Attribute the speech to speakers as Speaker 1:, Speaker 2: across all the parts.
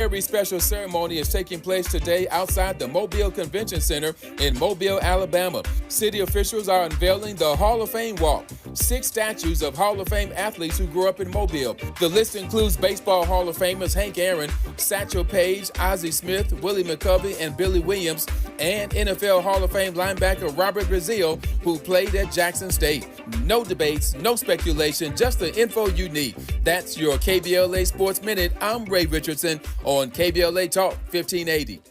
Speaker 1: Very special ceremony is taking place today outside the Mobile Convention Center in Mobile, Alabama. City officials are unveiling the Hall of Fame Walk, 6 statues of Hall of Fame athletes who grew up in Mobile. The list includes Baseball Hall of Famers Hank Aaron, Satchel Paige, Ozzie Smith, Willie McCovey, and Billy Williams, and NFL Hall of Fame linebacker Robert Brazile, who played at Jackson State. No debates, no speculation, just the info you need. That's your KBLA Sports Minute. I'm Ray Richardson on KBLA Talk 1580.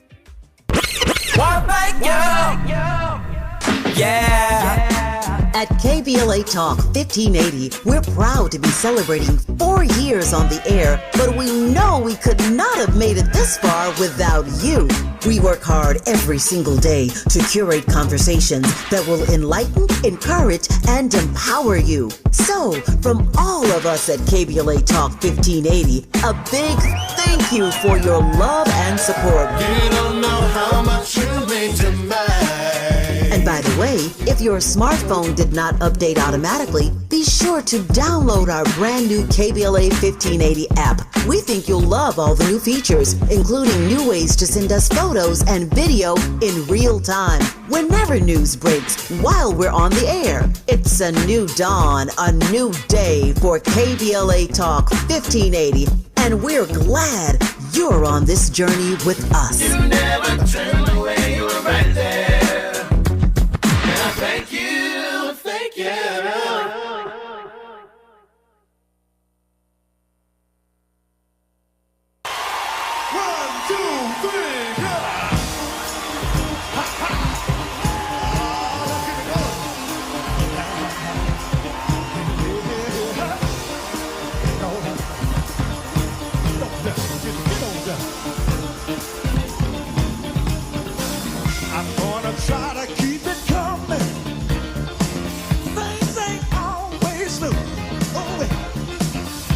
Speaker 2: At KBLA Talk 1580, we're proud to be celebrating 4 years on the air, but we know we could not have made it this far without you. We work hard every single day to curate conversations that will enlighten, encourage, and empower you. So, from all of us at KBLA Talk 1580, a big thank you for your love and support.
Speaker 3: You don't know how much you mean to me.
Speaker 2: And by the way, if your smartphone did not update automatically, be sure to download our brand new KBLA 1580 app. We think you'll love all the new features, including new ways to send us photos and video in real time, whenever news breaks, while we're on the air. It's a new dawn, a new day for KBLA Talk 1580, and we're glad you're on this journey with us.
Speaker 3: You never turned away, you were right there. Thank you, thank you. One, two, three, go! Ha, ha. Let's get it going. I'm gonna try to keep it coming. Things ain't always smooth,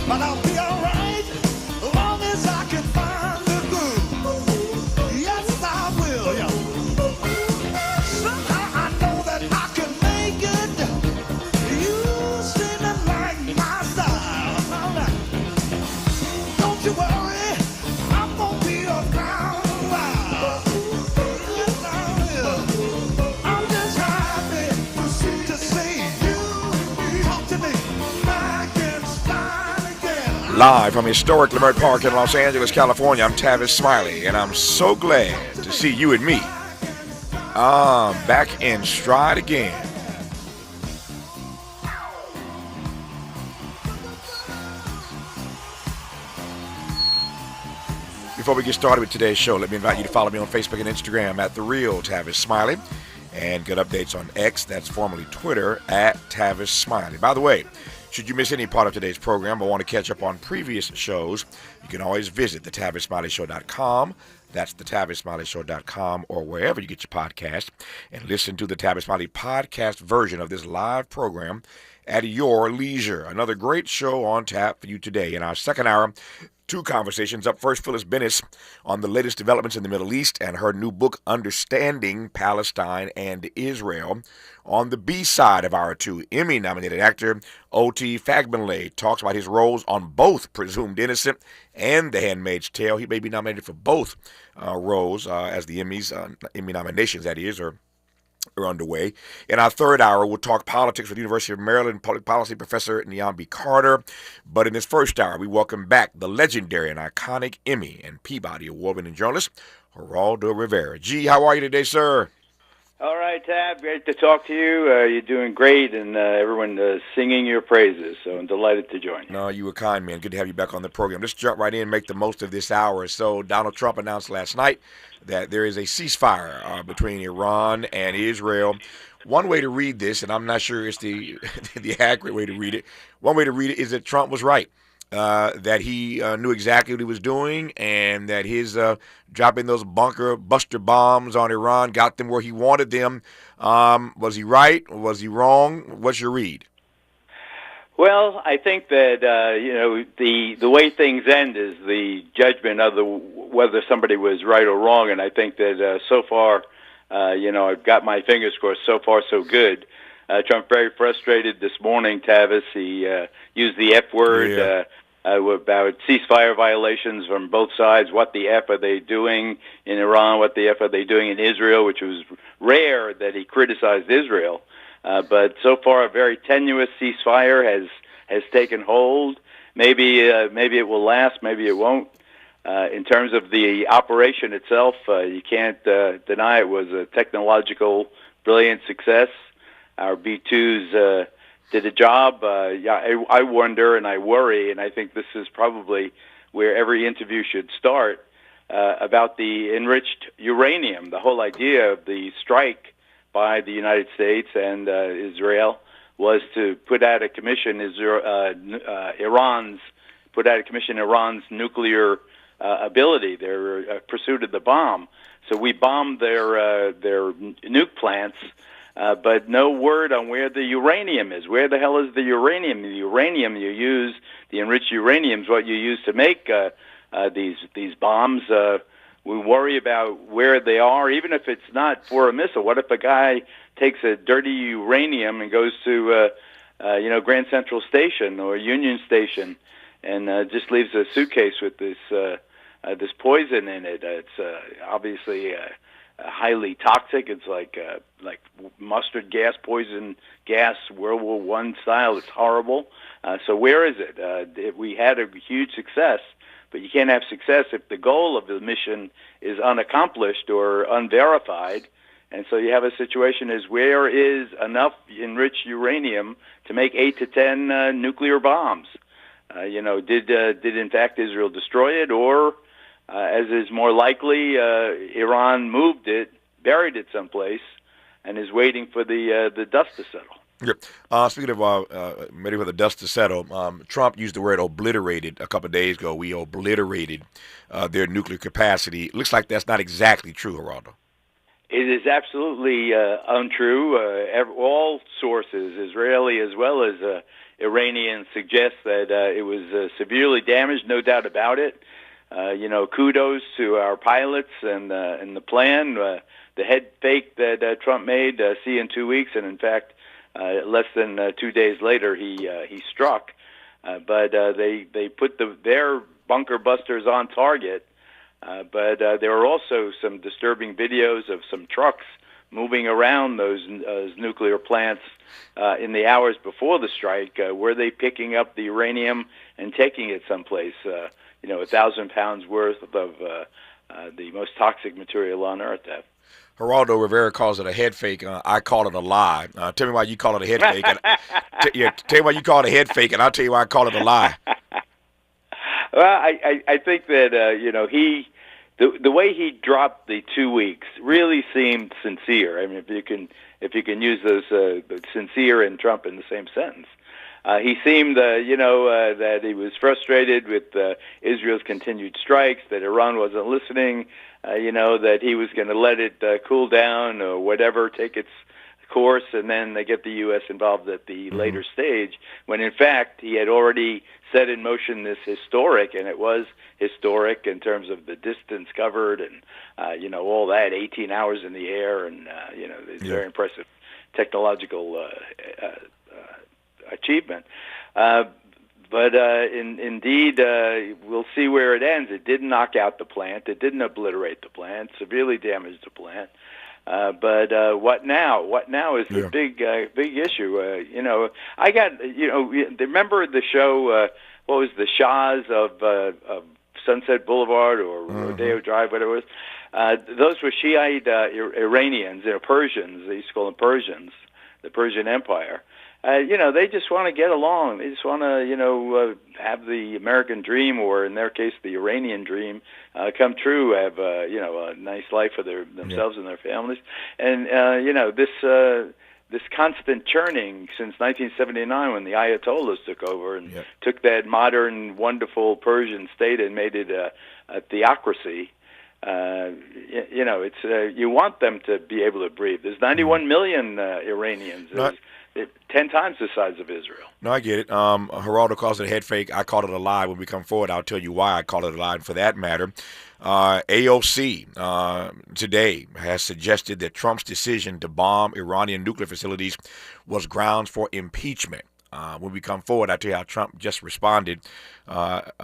Speaker 3: but I'll be alright as long as I can find the groove. Yes, I will. Yeah. Somehow I know that I can make it. You seem to like my style. All right. Don't you worry, I'm gonna be around a while. Yes, I will. I'm just happy to see you talk to me back in style again.
Speaker 4: Live from historic Leimert Park in Los Angeles, California, I'm Tavis Smiley, and I'm so glad to see you and me back in stride again. Before we get started with today's show, let me invite you to follow me on Facebook and Instagram at The Real Tavis Smiley, and get updates on X, that's formerly Twitter, at Tavis Smiley. By the way, should you miss any part of today's program or want to catch up on previous shows, you can always visit thetavissmileyshow.com. That's thetavissmileyshow.com, or wherever you get your podcast, and listen to the Tavis Smiley podcast version of this live program at your leisure. Another great show on tap for you today. In our second hour, 2 conversations. Up first, Phyllis Bennis on the latest developments in the Middle East and her new book, Understanding Palestine and Israel. On the B side of our 2, Emmy-nominated actor O.T. Fagbenle talks about his roles on both Presumed Innocent and The Handmaid's Tale. He may be nominated for both roles as the Emmy nominations, that is, are underway. In our third hour, we'll talk politics with University of Maryland public policy professor Nyambi Carter. But in this first hour, we welcome back the legendary and iconic Emmy and Peabody award-winning journalist, Geraldo Rivera. G, how are you today, sir?
Speaker 5: All right, Tab. Great to talk to you. You're doing great, and everyone singing your praises. So I'm delighted to join you.
Speaker 4: No, you were kind, man. Good to have you back on the program. Let's jump right in and make the most of this hour. So Donald Trump announced last night that there is a ceasefire between Iran and Israel. One way to read this, and I'm not sure it's the the accurate way to read it, one way to read it is that Trump was right. That he knew exactly what he was doing, and that his dropping those bunker buster bombs on Iran got them where he wanted them. Was he right? Was he wrong? What's your read?
Speaker 5: Well, I think that the way things end is the judgment of whether somebody was right or wrong, and I think that so far, I've got my fingers crossed. So far, so good. Trump very frustrated this morning. Tavis, he used the F word.
Speaker 4: Yeah.
Speaker 5: about ceasefire violations from both sides. What the F are they doing in Iran? What the F are they doing in Israel? Which was rare that he criticized Israel. But so far, a very tenuous ceasefire has taken hold. Maybe it will last. Maybe it won't. In terms of the operation itself, you can't deny it was a technological brilliant success. Our B-2s did a job. I wonder and I worry, and I think this is probably where every interview should start, about the enriched uranium. The whole idea of the strike by the United States and Israel was to put out a commission. Iran's nuclear ability, their pursuit of the bomb. So we bombed their nuke plants. But no word on where the uranium is. Where the hell is the uranium? The uranium you use, the enriched uranium, is what you use to make these bombs. We worry about where they are, even if it's not for a missile. What if a guy takes a dirty uranium and goes to Grand Central Station or Union Station and just leaves a suitcase with this poison in it? It's obviously highly toxic. It's like mustard gas, poison gas, World War I style. It's horrible. So where is it? We had a huge success, but you can't have success if the goal of the mission is unaccomplished or unverified. And so you have a situation is where is enough enriched uranium to make 8 to 10 nuclear bombs? Did in fact Israel destroy it, or as is more likely, Iran moved it, buried it someplace, and is waiting for the dust to settle.
Speaker 4: Yep. Speaking of waiting for the dust to settle, Trump used the word obliterated a couple of days ago. We obliterated their nuclear capacity. It looks like that's not exactly true, Geraldo.
Speaker 5: It is absolutely untrue. All sources, Israeli as well as Iranian, suggest that it was severely damaged, no doubt about it. Kudos to our pilots and the plan. The head fake that Trump made, see in 2 weeks, and in fact, less than 2 days later, he struck. But they put their bunker busters on target. But there are also some disturbing videos of some trucks moving around those nuclear plants in the hours before the strike. Were they picking up the uranium and taking it someplace? 1,000 pounds worth of the most toxic material on Earth.
Speaker 4: Geraldo Rivera calls it a head fake. I call it a lie. Tell me why you call it a head fake. Tell me why you call it a head fake, and I'll tell you why I call it a lie.
Speaker 5: Well, I think that the way he dropped the 2 weeks really seemed sincere. I mean, if you can use those sincere and Trump in the same sentence. He seemed, that he was frustrated with Israel's continued strikes, that Iran wasn't listening, that he was going to let it cool down or whatever, take its course, and then they get the U.S. involved at the later stage, when in fact he had already set in motion this historic, and it was historic in terms of the distance covered and, all that, 18 hours in the air, and, it's very impressive technological achievement. But indeed, we'll see where it ends. It didn't knock out the plant. It didn't obliterate the plant, severely damaged the plant. But what now? What now is the big issue. I got, remember the show, what was the Shahs of Sunset Boulevard or Rodeo Drive, whatever it was? Those were Shiite Iranians, Persians. They used to call them Persians, the Persian Empire. They just want to get along. They just want to, have the American dream, or in their case, the Iranian dream, come true. Have a nice life for themselves and their families. And this constant churning since 1979, when the Ayatollahs took over and took that modern, wonderful Persian state and made it a theocracy. It's you want them to be able to breathe. There's 91 million Iranians. 10 times the size of Israel.
Speaker 4: No, I get it. Geraldo calls it a head fake. I call it a lie. When we come forward, I'll tell you why I call it a lie. And for that matter, AOC today has suggested that Trump's decision to bomb Iranian nuclear facilities was grounds for impeachment. When we come forward, I tell you how Trump just responded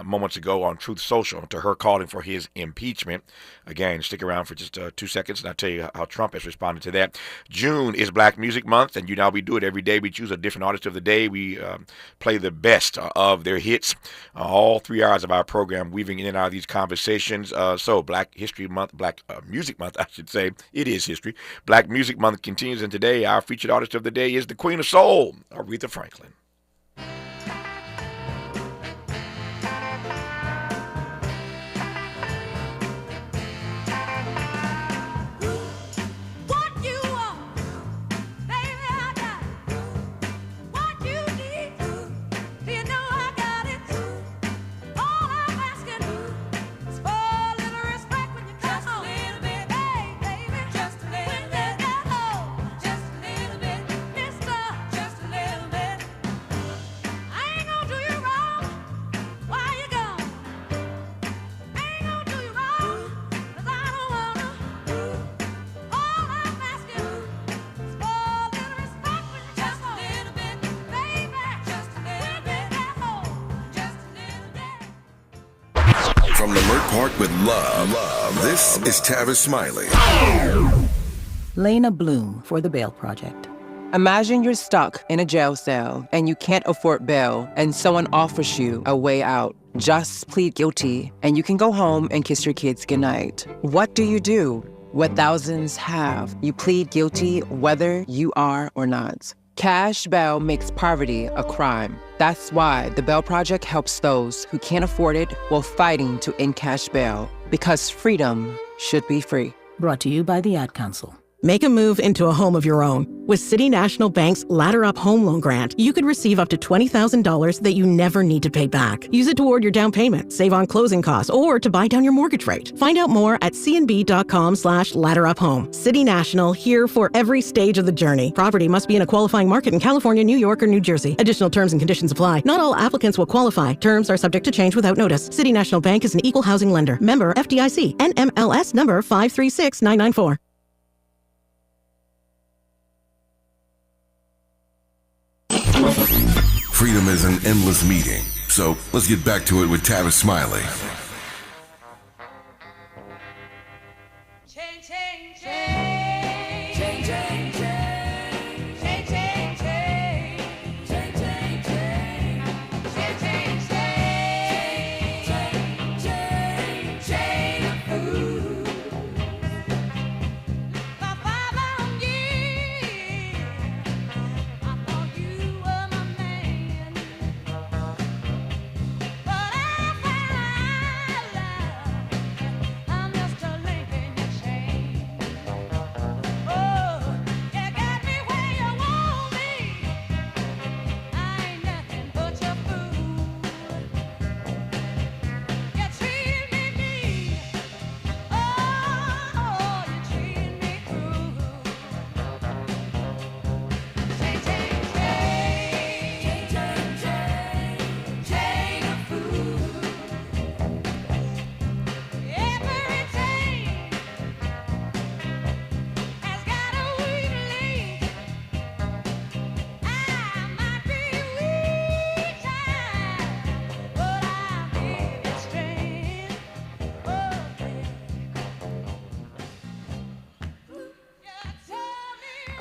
Speaker 4: moments ago on Truth Social to her calling for his impeachment. Again, stick around for just 2 seconds, and I'll tell you how Trump has responded to that. June is Black Music Month, and we do it every day. We choose a different artist of the day. We play the best of their hits, all 3 hours of our program, weaving in and out of these conversations. So Black History Month, Black Music Month, I should say. It is history. Black Music Month continues, and today our featured artist of the day is the Queen of Soul, Aretha Franklin.
Speaker 6: From Lamert Park with love, this is Tavis Smiley.
Speaker 7: Lena Bloom for the Bail Project. Imagine you're stuck in a jail cell and you can't afford bail and someone offers you a way out. Just plead guilty and you can go home and kiss your kids goodnight. What do you do? What thousands have. You plead guilty whether you are or not. Cash bail makes poverty a crime. That's why the Bail Project helps those who can't afford it while fighting to end cash bail. Because freedom should be free.
Speaker 8: Brought to you by the Ad Council.
Speaker 9: Make a move into a home of your own. With City National Bank's Ladder Up Home Loan Grant, you could receive up to $20,000 that you never need to pay back. Use it toward your down payment, save on closing costs, or to buy down your mortgage rate. Find out more at cnb.com/ladderuphome. City National, here for every stage of the journey. Property must be in a qualifying market in California, New York, or New Jersey. Additional terms and conditions apply. Not all applicants will qualify. Terms are subject to change without notice. City National Bank is an equal housing lender. Member FDIC. NMLS number 536994.
Speaker 6: Freedom is an endless meeting, so let's get back to it with Tavis Smiley.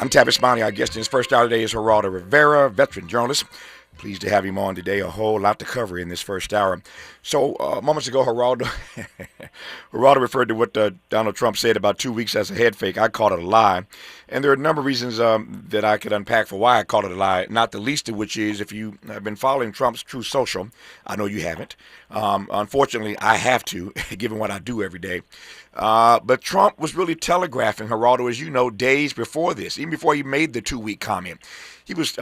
Speaker 4: I'm Tavis Smiley. Our guest in his first hour today is Geraldo Rivera, veteran journalist. Pleased to have him on today. A whole lot to cover in this first hour. So, moments ago, Geraldo referred to what Donald Trump said about 2 weeks as a head fake. I called it a lie. And there are a number of reasons that I could unpack for why I called it a lie, not the least of which is if you have been following Trump's Truth Social. I know you haven't. Unfortunately, I have to, given what I do every day. But Trump was really telegraphing, Geraldo, as you know, days before this, even before he made the 2-week comment. He was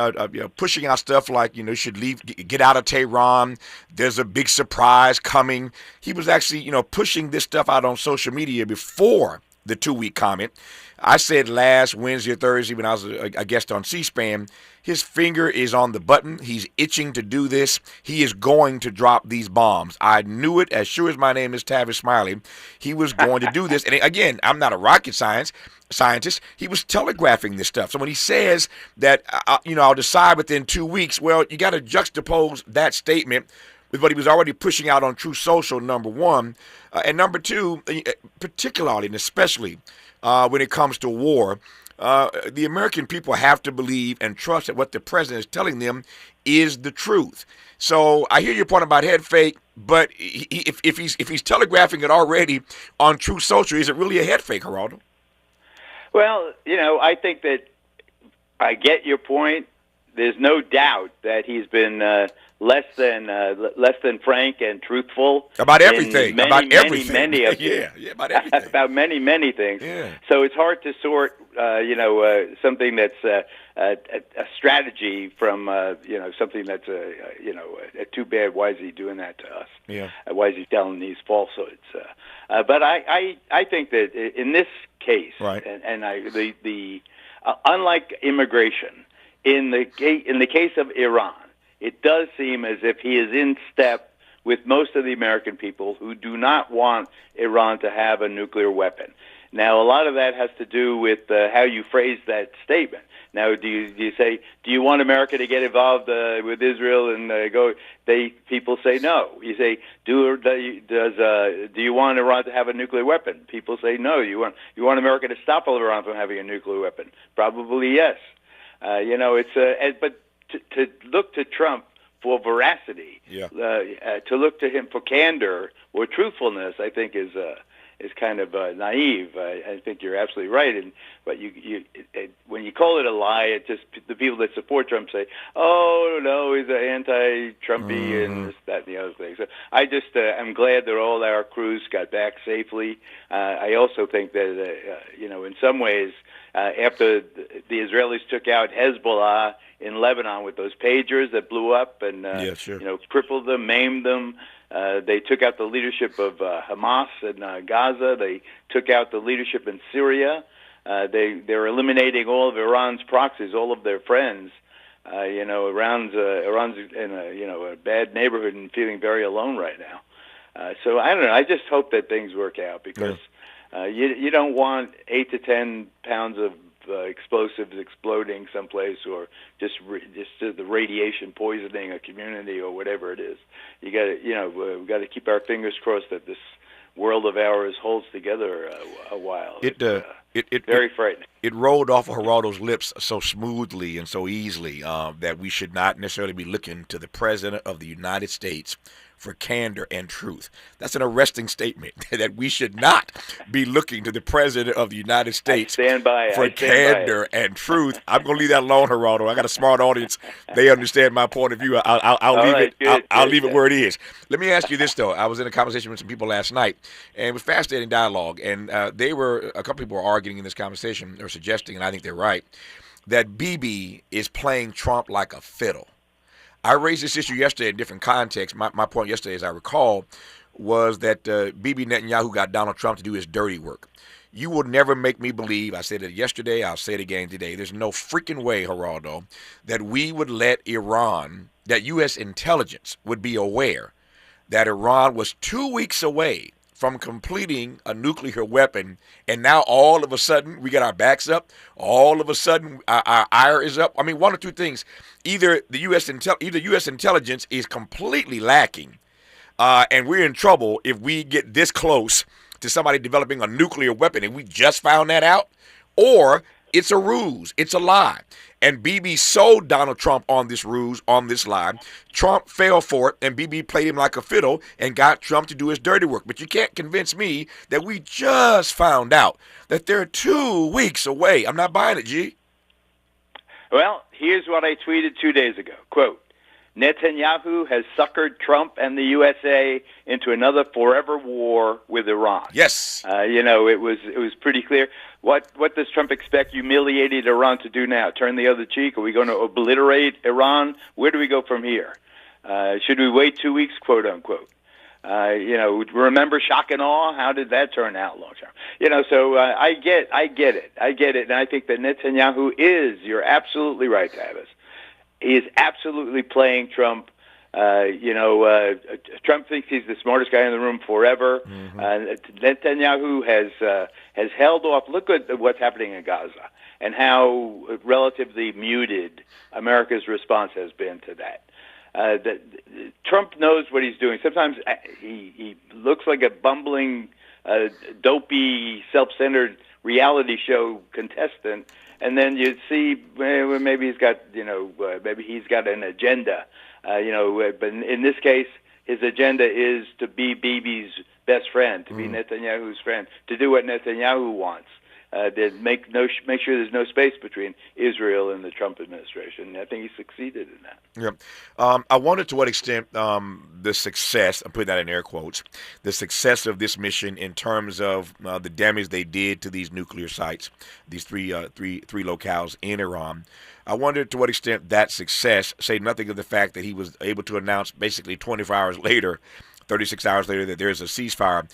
Speaker 4: pushing out stuff like, you should leave, get out of Tehran. There's a big surprise coming. He was actually, pushing this stuff out on social media before the 2-week comment. I said last Wednesday or Thursday when I was a guest on C-SPAN, his finger is on the button. He's itching to do this. He is going to drop these bombs. I knew it as sure as my name is Tavis Smiley. He was going to do this. And again, I'm not a rocket scientist. He was telegraphing this stuff. So when he says that, I'll decide within 2 weeks, well, you got to juxtapose that statement with what he was already pushing out on Truth Social, number one. And number two, particularly and especially when it comes to war, the American people have to believe and trust that what the president is telling them is the truth. So I hear your point about head fake, but if he's telegraphing it already on Truth Social, is it really a head fake, Geraldo?
Speaker 5: Well, I think that I get your point. There's no doubt that he's been less than frank and truthful
Speaker 4: about everything.
Speaker 5: About everything.
Speaker 4: Many of about everything.
Speaker 5: About many things.
Speaker 4: Yeah.
Speaker 5: So it's hard to sort, something that's a strategy from, something that's too bad. Why is he doing that to us?
Speaker 4: Yeah.
Speaker 5: Why is he telling these falsehoods? But I think that in this case,
Speaker 4: right.
Speaker 5: Unlike immigration, in the case of Iran, it does seem as if he is in step with most of the American people who do not want Iran to have a nuclear weapon. Now, a lot of that has to do with how you phrase that statement. Now, do you say, do you want America to get involved with Israel and go? People say no. You say, do you want Iran to have a nuclear weapon? People say no. You want America to stop Iran from having a nuclear weapon? Probably yes. But to look to Trump for veracity, to look to him for candor or truthfulness, I think is kind of naive. I think you're absolutely right. But when you call it a lie, it just the people that support Trump say, "Oh no, he's an anti-Trumpy and this, that, and the other thing." So I just I'm glad that all our crews got back safely. I also think that in some ways, after the Israelis took out Hezbollah in Lebanon with those pagers that blew up and crippled them, maimed them. They took out the leadership of Hamas in Gaza. They took out the leadership in Syria. They're eliminating all of Iran's proxies, all of their friends. Iran's in a bad neighborhood and feeling very alone right now. So I don't know. I just hope that things work out because you don't want 8 to 10 pounds of explosives exploding someplace, or just the radiation poisoning a community or whatever it is. You got to, we got to keep our fingers crossed that this world of ours holds together a while. It's very frightening.
Speaker 4: It rolled off of Geraldo's lips so smoothly and so easily that we should not necessarily be looking to the President of the United States for candor and truth. That's an arresting statement, that we should not be looking to the President of the United States for candor and truth. I'm going to leave that alone, Geraldo. I got a smart audience. They understand my point of view. I'll leave it where it is. Let me ask you this, though. I was in a conversation with some people last night, and it was fascinating dialogue, and a couple people were arguing in this conversation, or suggesting, and I think they're right, that Bibi is playing Trump like a fiddle. I raised this issue yesterday in different contexts. My point yesterday, as I recall, was that Bibi Netanyahu got Donald Trump to do his dirty work. You will never make me believe, I said it yesterday, I'll say it again today, there's no freaking way, Geraldo, that we would let Iran, that U.S. intelligence would be aware that Iran was 2 weeks away from completing a nuclear weapon, and now all of a sudden we got our backs up. All of a sudden our ire is up. I mean, one of two things: either U.S. intelligence is completely lacking, and we're in trouble if we get this close to somebody developing a nuclear weapon, and we just found that out, or it's a ruse, it's a lie. And Bibi sold Donald Trump on this ruse, on this lie. Trump fell for it, and Bibi played him like a fiddle and got Trump to do his dirty work. But you can't convince me that we just found out that they're 2 weeks away. I'm not buying it, G.
Speaker 5: Well, here's what I tweeted 2 days ago. Quote, Netanyahu has suckered Trump and the USA into another forever war with Iran.
Speaker 4: Yes.
Speaker 5: It was pretty clear. What does Trump expect humiliated Iran to do now? Turn the other cheek? Are we going to obliterate Iran? Where do we go from here? Should we wait 2 weeks, quote unquote? Remember shock and awe? How did that turn out long term? So I get it, and I think that Netanyahu is. You're absolutely right, Tavis. He is absolutely playing Trump. Trump thinks he's the smartest guy in the room forever. Netanyahu has held off. Look at what's happening in Gaza and how relatively muted America's response has been to that. Trump knows what he's doing. Sometimes he looks like a bumbling, dopey, self-centered reality show contestant, and then you see maybe he's got an agenda. But in this case, his agenda is to be Bibi's best friend, to be Netanyahu's friend, to do what Netanyahu wants, to make sure there's no space between Israel and the Trump administration. I think he succeeded in that.
Speaker 4: Yeah. I wonder to what extent the success, I'm putting that in air quotes, the success of this mission in terms of the damage they did to these nuclear sites, these three locales in Iran. I wonder to what extent that success, say nothing of the fact that he was able to announce basically 24 hours later, 36 hours later, that there's a ceasefire.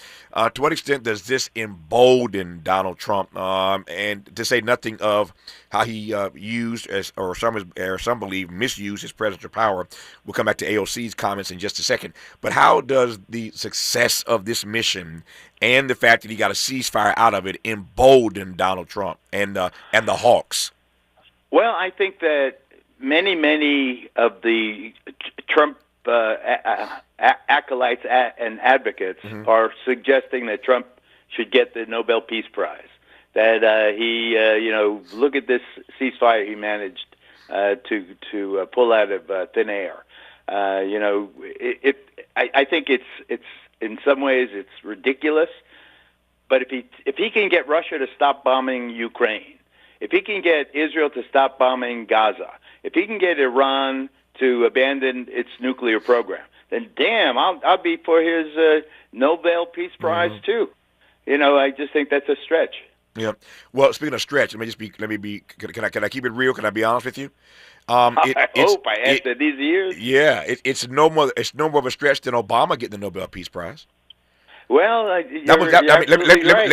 Speaker 4: To what extent does this embolden Donald Trump? And to say nothing of how he used, or some believe misused his presidential power. We'll come back to AOC's comments in just a second. But how does the success of this mission and the fact that he got a ceasefire out of it embolden Donald Trump and the Hawks?
Speaker 5: Well, I think that many of the Trump acolytes and advocates are suggesting that Trump should get the Nobel Peace Prize. That he, look at this ceasefire he managed to pull out of thin air. I think it's in some ways it's ridiculous, but if he can get Russia to stop bombing Ukraine, if he can get Israel to stop bombing Gaza, if he can get Iran to abandon its nuclear program, then damn, I'll be for his Nobel Peace Prize too. I just think that's a stretch.
Speaker 4: Yeah. Well, speaking of stretch, can I keep it real? Can I be honest with you?
Speaker 5: After these years.
Speaker 4: Yeah, it's no more of a stretch than Obama getting the Nobel Peace Prize.
Speaker 5: Well,
Speaker 4: let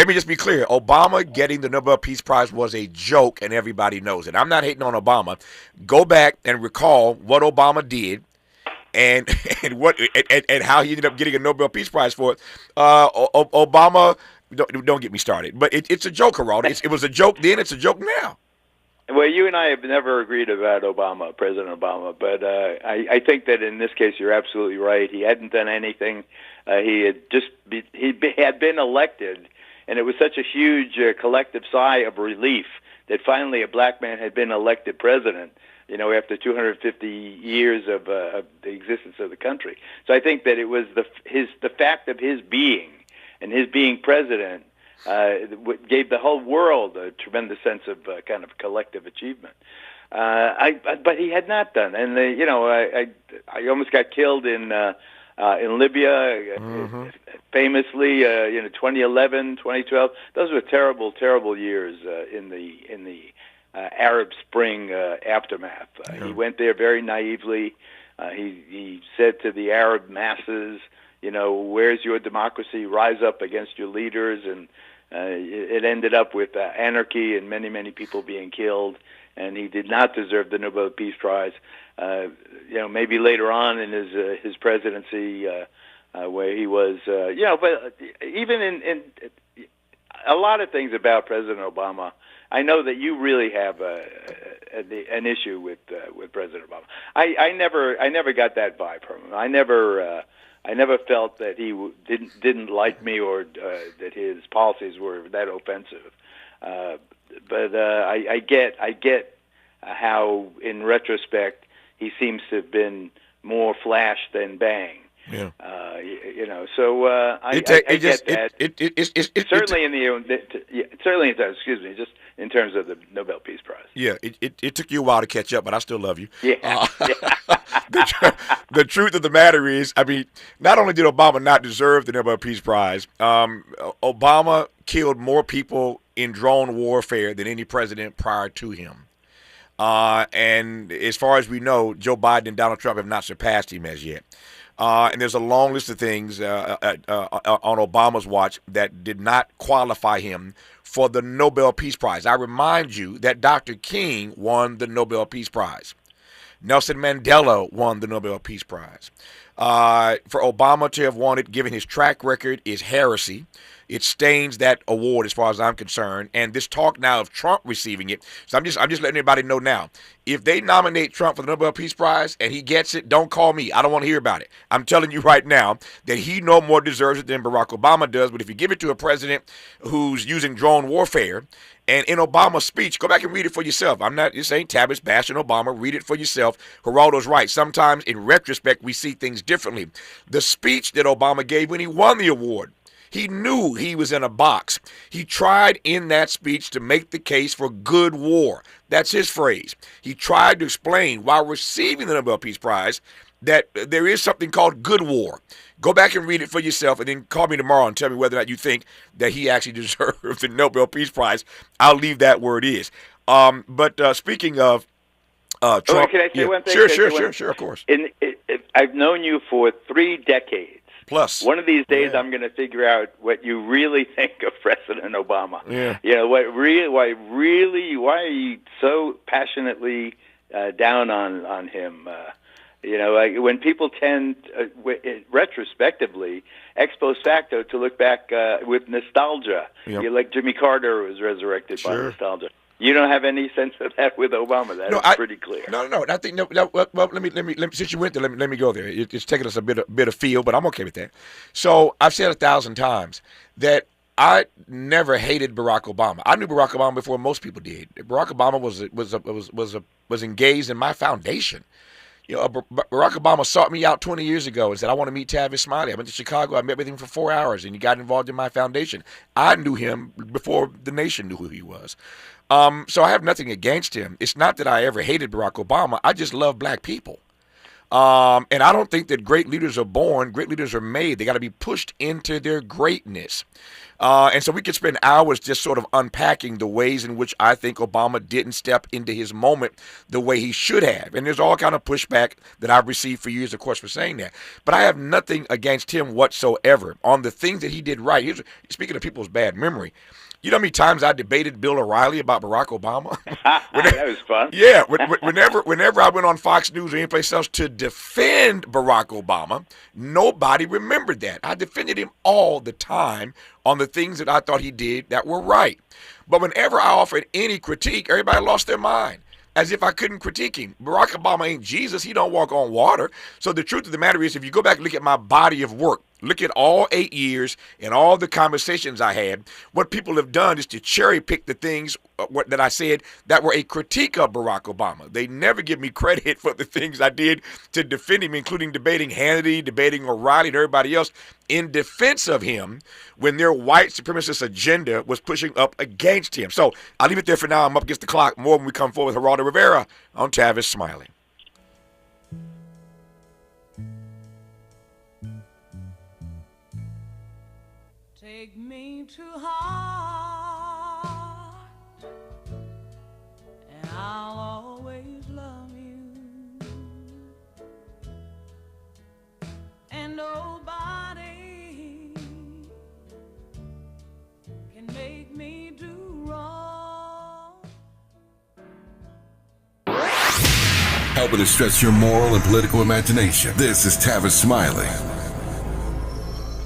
Speaker 4: me just be clear. Obama getting the Nobel Peace Prize was a joke, and everybody knows it. I'm not hating on Obama. Go back and recall what Obama did, and how he ended up getting a Nobel Peace Prize for it. Obama, don't get me started. But it's a joke, Geraldo. It was a joke then. It's a joke now.
Speaker 5: Well, you and I have never agreed about President Obama, but I think that in this case you're absolutely right. He hadn't done anything. He had been elected, and it was such a huge collective sigh of relief that finally a black man had been elected president. After 250 years of the existence of the country. So I think that it was the fact of his being and his being president. Gave the whole world a tremendous sense of kind of collective achievement. But he had not done, and I almost got killed in Libya, famously. 2011, 2012. Those were terrible, terrible years in the Arab Spring aftermath. He went there very naively. He said to the Arab masses, where's your democracy? Rise up against your leaders, and it ended up with anarchy and many, many people being killed. And he did not deserve the Nobel Peace Prize. Maybe later on in his presidency, where he was, but even in a lot of things about President Obama, I know that you really have an issue with President Obama. I never got that vibe from him. I never felt that he didn't like me or that his policies were that offensive. But I get how, in retrospect, he seems to have been more flash than bang.
Speaker 4: Yeah.
Speaker 5: So I get that. Certainly, just in terms of the Nobel Peace Prize.
Speaker 4: Yeah, it took you a while to catch up, but I still love you.
Speaker 5: Yeah.
Speaker 4: The truth of the matter is, not only did Obama not deserve the Nobel Peace Prize, Obama killed more people in drone warfare than any president prior to him. And as far as we know, Joe Biden and Donald Trump have not surpassed him as yet. And there's a long list of things on Obama's watch that did not qualify him for the Nobel Peace Prize. I remind you that Dr. King won the Nobel Peace Prize. Nelson Mandela won the Nobel Peace Prize. For Obama to have won it, given his track record, is heresy. It stains that award as far as I'm concerned. And this talk now of Trump receiving it, so I'm just letting everybody know now. If they nominate Trump for the Nobel Peace Prize and he gets it, don't call me. I don't want to hear about it. I'm telling you right now that he no more deserves it than Barack Obama does. But if you give it to a president who's using drone warfare, and in Obama's speech, go back and read it for yourself. This ain't Tavis bashing Obama. Read it for yourself. Geraldo's right. Sometimes in retrospect, we see things differently. The speech that Obama gave when he won the award, he knew he was in a box. He tried in that speech to make the case for good war. That's his phrase. He tried to explain while receiving the Nobel Peace Prize that there is something called good war. Go back and read it for yourself and then call me tomorrow and tell me whether or not you think that he actually deserves the Nobel Peace Prize. I'll leave that where it is. But speaking of Trump.
Speaker 5: Can I say one thing?
Speaker 4: Sure, of course.
Speaker 5: I've known you for 3 decades.
Speaker 4: Plus.
Speaker 5: One of these days, I'm going to figure out what you really think of President Obama.
Speaker 4: Yeah.
Speaker 5: You know, why are you so passionately down on him? When people tend, retrospectively, ex post facto, to look back with nostalgia.
Speaker 4: Yep.
Speaker 5: Like Jimmy Carter was resurrected by nostalgia. You don't have any sense of that with Obama. That's pretty clear.
Speaker 4: No. I think well, let me. Since you went there, let me go there. It's taking us a bit of field, but I'm okay with that. So I've said 1,000 times that I never hated Barack Obama. I knew Barack Obama before most people did. Barack Obama was engaged in my foundation. You know, Barack Obama sought me out 20 years ago and said, I want to meet Tavis Smiley. I went to Chicago. I met with him for 4 hours, and he got involved in my foundation. I knew him before the nation knew who he was. So I have nothing against him. It's not that I ever hated Barack Obama. I just love black people. And I don't think that great leaders are born. Great leaders are made. They got to be pushed into their greatness. And so we could spend hours just sort of unpacking the ways in which I think Obama didn't step into his moment the way he should have. And there's all kind of pushback that I've received for years, of course, for saying that. But I have nothing against him whatsoever on the things that he did right. Speaking of people's bad memory, you know how many times I debated Bill O'Reilly about Barack Obama?
Speaker 5: That was fun.
Speaker 4: Yeah, whenever I went on Fox News or anyplace else to defend Barack Obama, nobody remembered that. I defended him all the time on the things that I thought he did that were right. But whenever I offered any critique, everybody lost their mind, as if I couldn't critique him. Barack Obama ain't Jesus. He don't walk on water. So the truth of the matter is, if you go back and look at my body of work, look at all 8 years and all the conversations I had, what people have done is to cherry pick the things that I said that were a critique of Barack Obama. They never give me credit for the things I did to defend him, including debating Hannity, debating O'Reilly, and everybody else in defense of him when their white supremacist agenda was pushing up against him. So I'll leave it there for now. I'm up against the clock. More when we come forward with Geraldo Rivera on Tavis Smiley.
Speaker 3: Take me to heart, and I'll always love you, and nobody can make me do wrong.
Speaker 6: Helping to stretch your moral and political imagination. This is Tavis Smiley.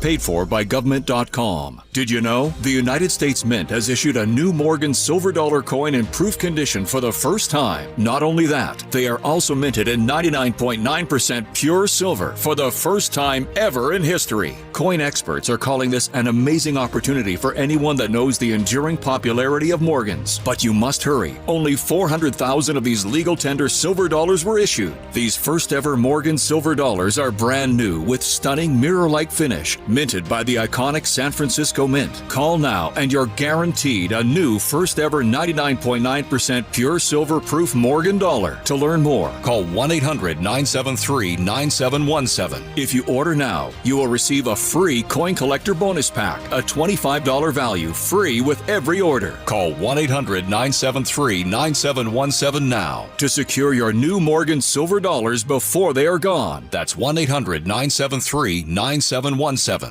Speaker 10: Paid for by government.com. Did you know? The United States Mint has issued a new Morgan silver dollar coin in proof condition for the first time. Not only that, they are also minted in 99.9% pure silver for the first time ever in history. Coin experts are calling this an amazing opportunity for anyone that knows the enduring popularity of Morgans. But you must hurry. Only 400,000 of these legal tender silver dollars were issued. These first ever Morgan silver dollars are brand new with stunning mirror-like finish, minted by the iconic San Francisco Mint. Call now and you're guaranteed a new first ever 99.9% pure silver proof Morgan dollar. To learn more, call 1-800-973-9717. If you order now, you will receive a free coin collector bonus pack, a $25 value, free with every order. Call 1-800-973-9717 now to secure your new Morgan silver dollars before they are gone. That's 1-800-973-9717.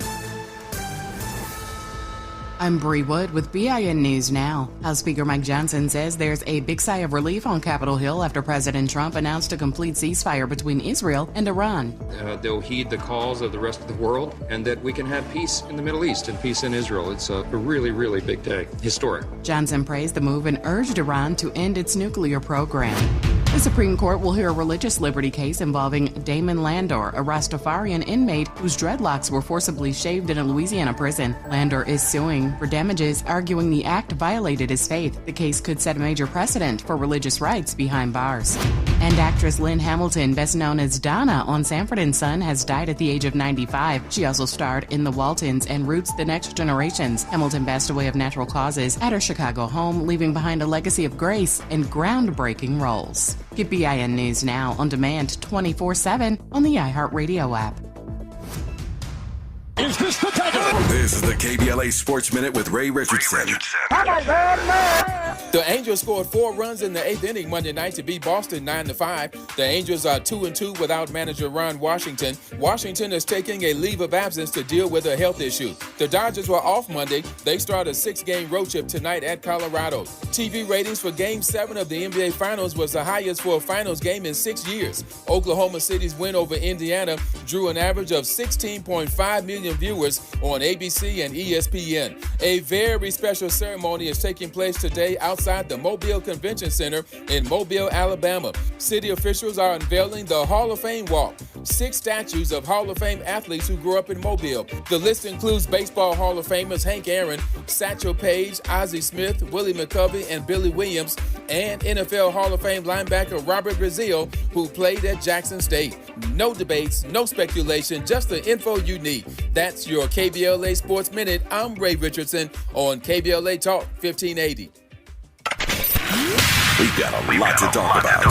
Speaker 11: I'm Bree Wood with BIN News Now. House Speaker Mike Johnson says there's a big sigh of relief on Capitol Hill after President Trump announced a complete ceasefire between Israel and Iran.
Speaker 12: They'll heed the calls of the rest of the world, and that we can have peace in the Middle East and peace in Israel. It's a really, really big day. Historic.
Speaker 11: Johnson praised the move and urged Iran to end its nuclear program. The Supreme Court will hear a religious liberty case involving Damon Landor, a Rastafarian inmate whose dreadlocks were forcibly shaved in a Louisiana prison. Landor is suing for damages, arguing the act violated his faith. The case could set a major precedent for religious rights behind bars. And actress Lynn Hamilton, best known as Donna on Sanford & Son, has died at the age of 95. She also starred in The Waltons and Roots: The Next Generations. Hamilton passed away of natural causes at her Chicago home, leaving behind a legacy of grace and groundbreaking roles. Get BIN News Now on demand 24/7 on the iHeartRadio app.
Speaker 6: Is this the time? This is the KBLA Sports Minute with Ray Richardson.
Speaker 1: The Angels scored 4 runs in the 8th inning Monday night to beat Boston 9-5. The Angels are 2-2 without manager Ron Washington. Washington is taking a leave of absence to deal with a health issue. The Dodgers were off Monday. They start a 6-game road trip tonight at Colorado. TV ratings for Game 7 of the NBA Finals was the highest for a finals game in 6 years. Oklahoma City's win over Indiana drew an average of 16.5 million viewers on ABC and ESPN. A very special ceremony is taking place today outside the Mobile Convention Center in Mobile, Alabama. City officials are unveiling the Hall of Fame Walk, 6 statues of Hall of Fame athletes who grew up in Mobile. The list includes Baseball Hall of Famers Hank Aaron, Satchel Paige, Ozzie Smith, Willie McCovey, and Billy Williams, and NFL Hall of Fame linebacker Robert Brazile, who played at Jackson State. No debates, no speculation, just the info you need. That's your KBLA Sports Minute. I'm Ray Richardson on KBLA Talk 1580.
Speaker 6: We've got a lot to talk about.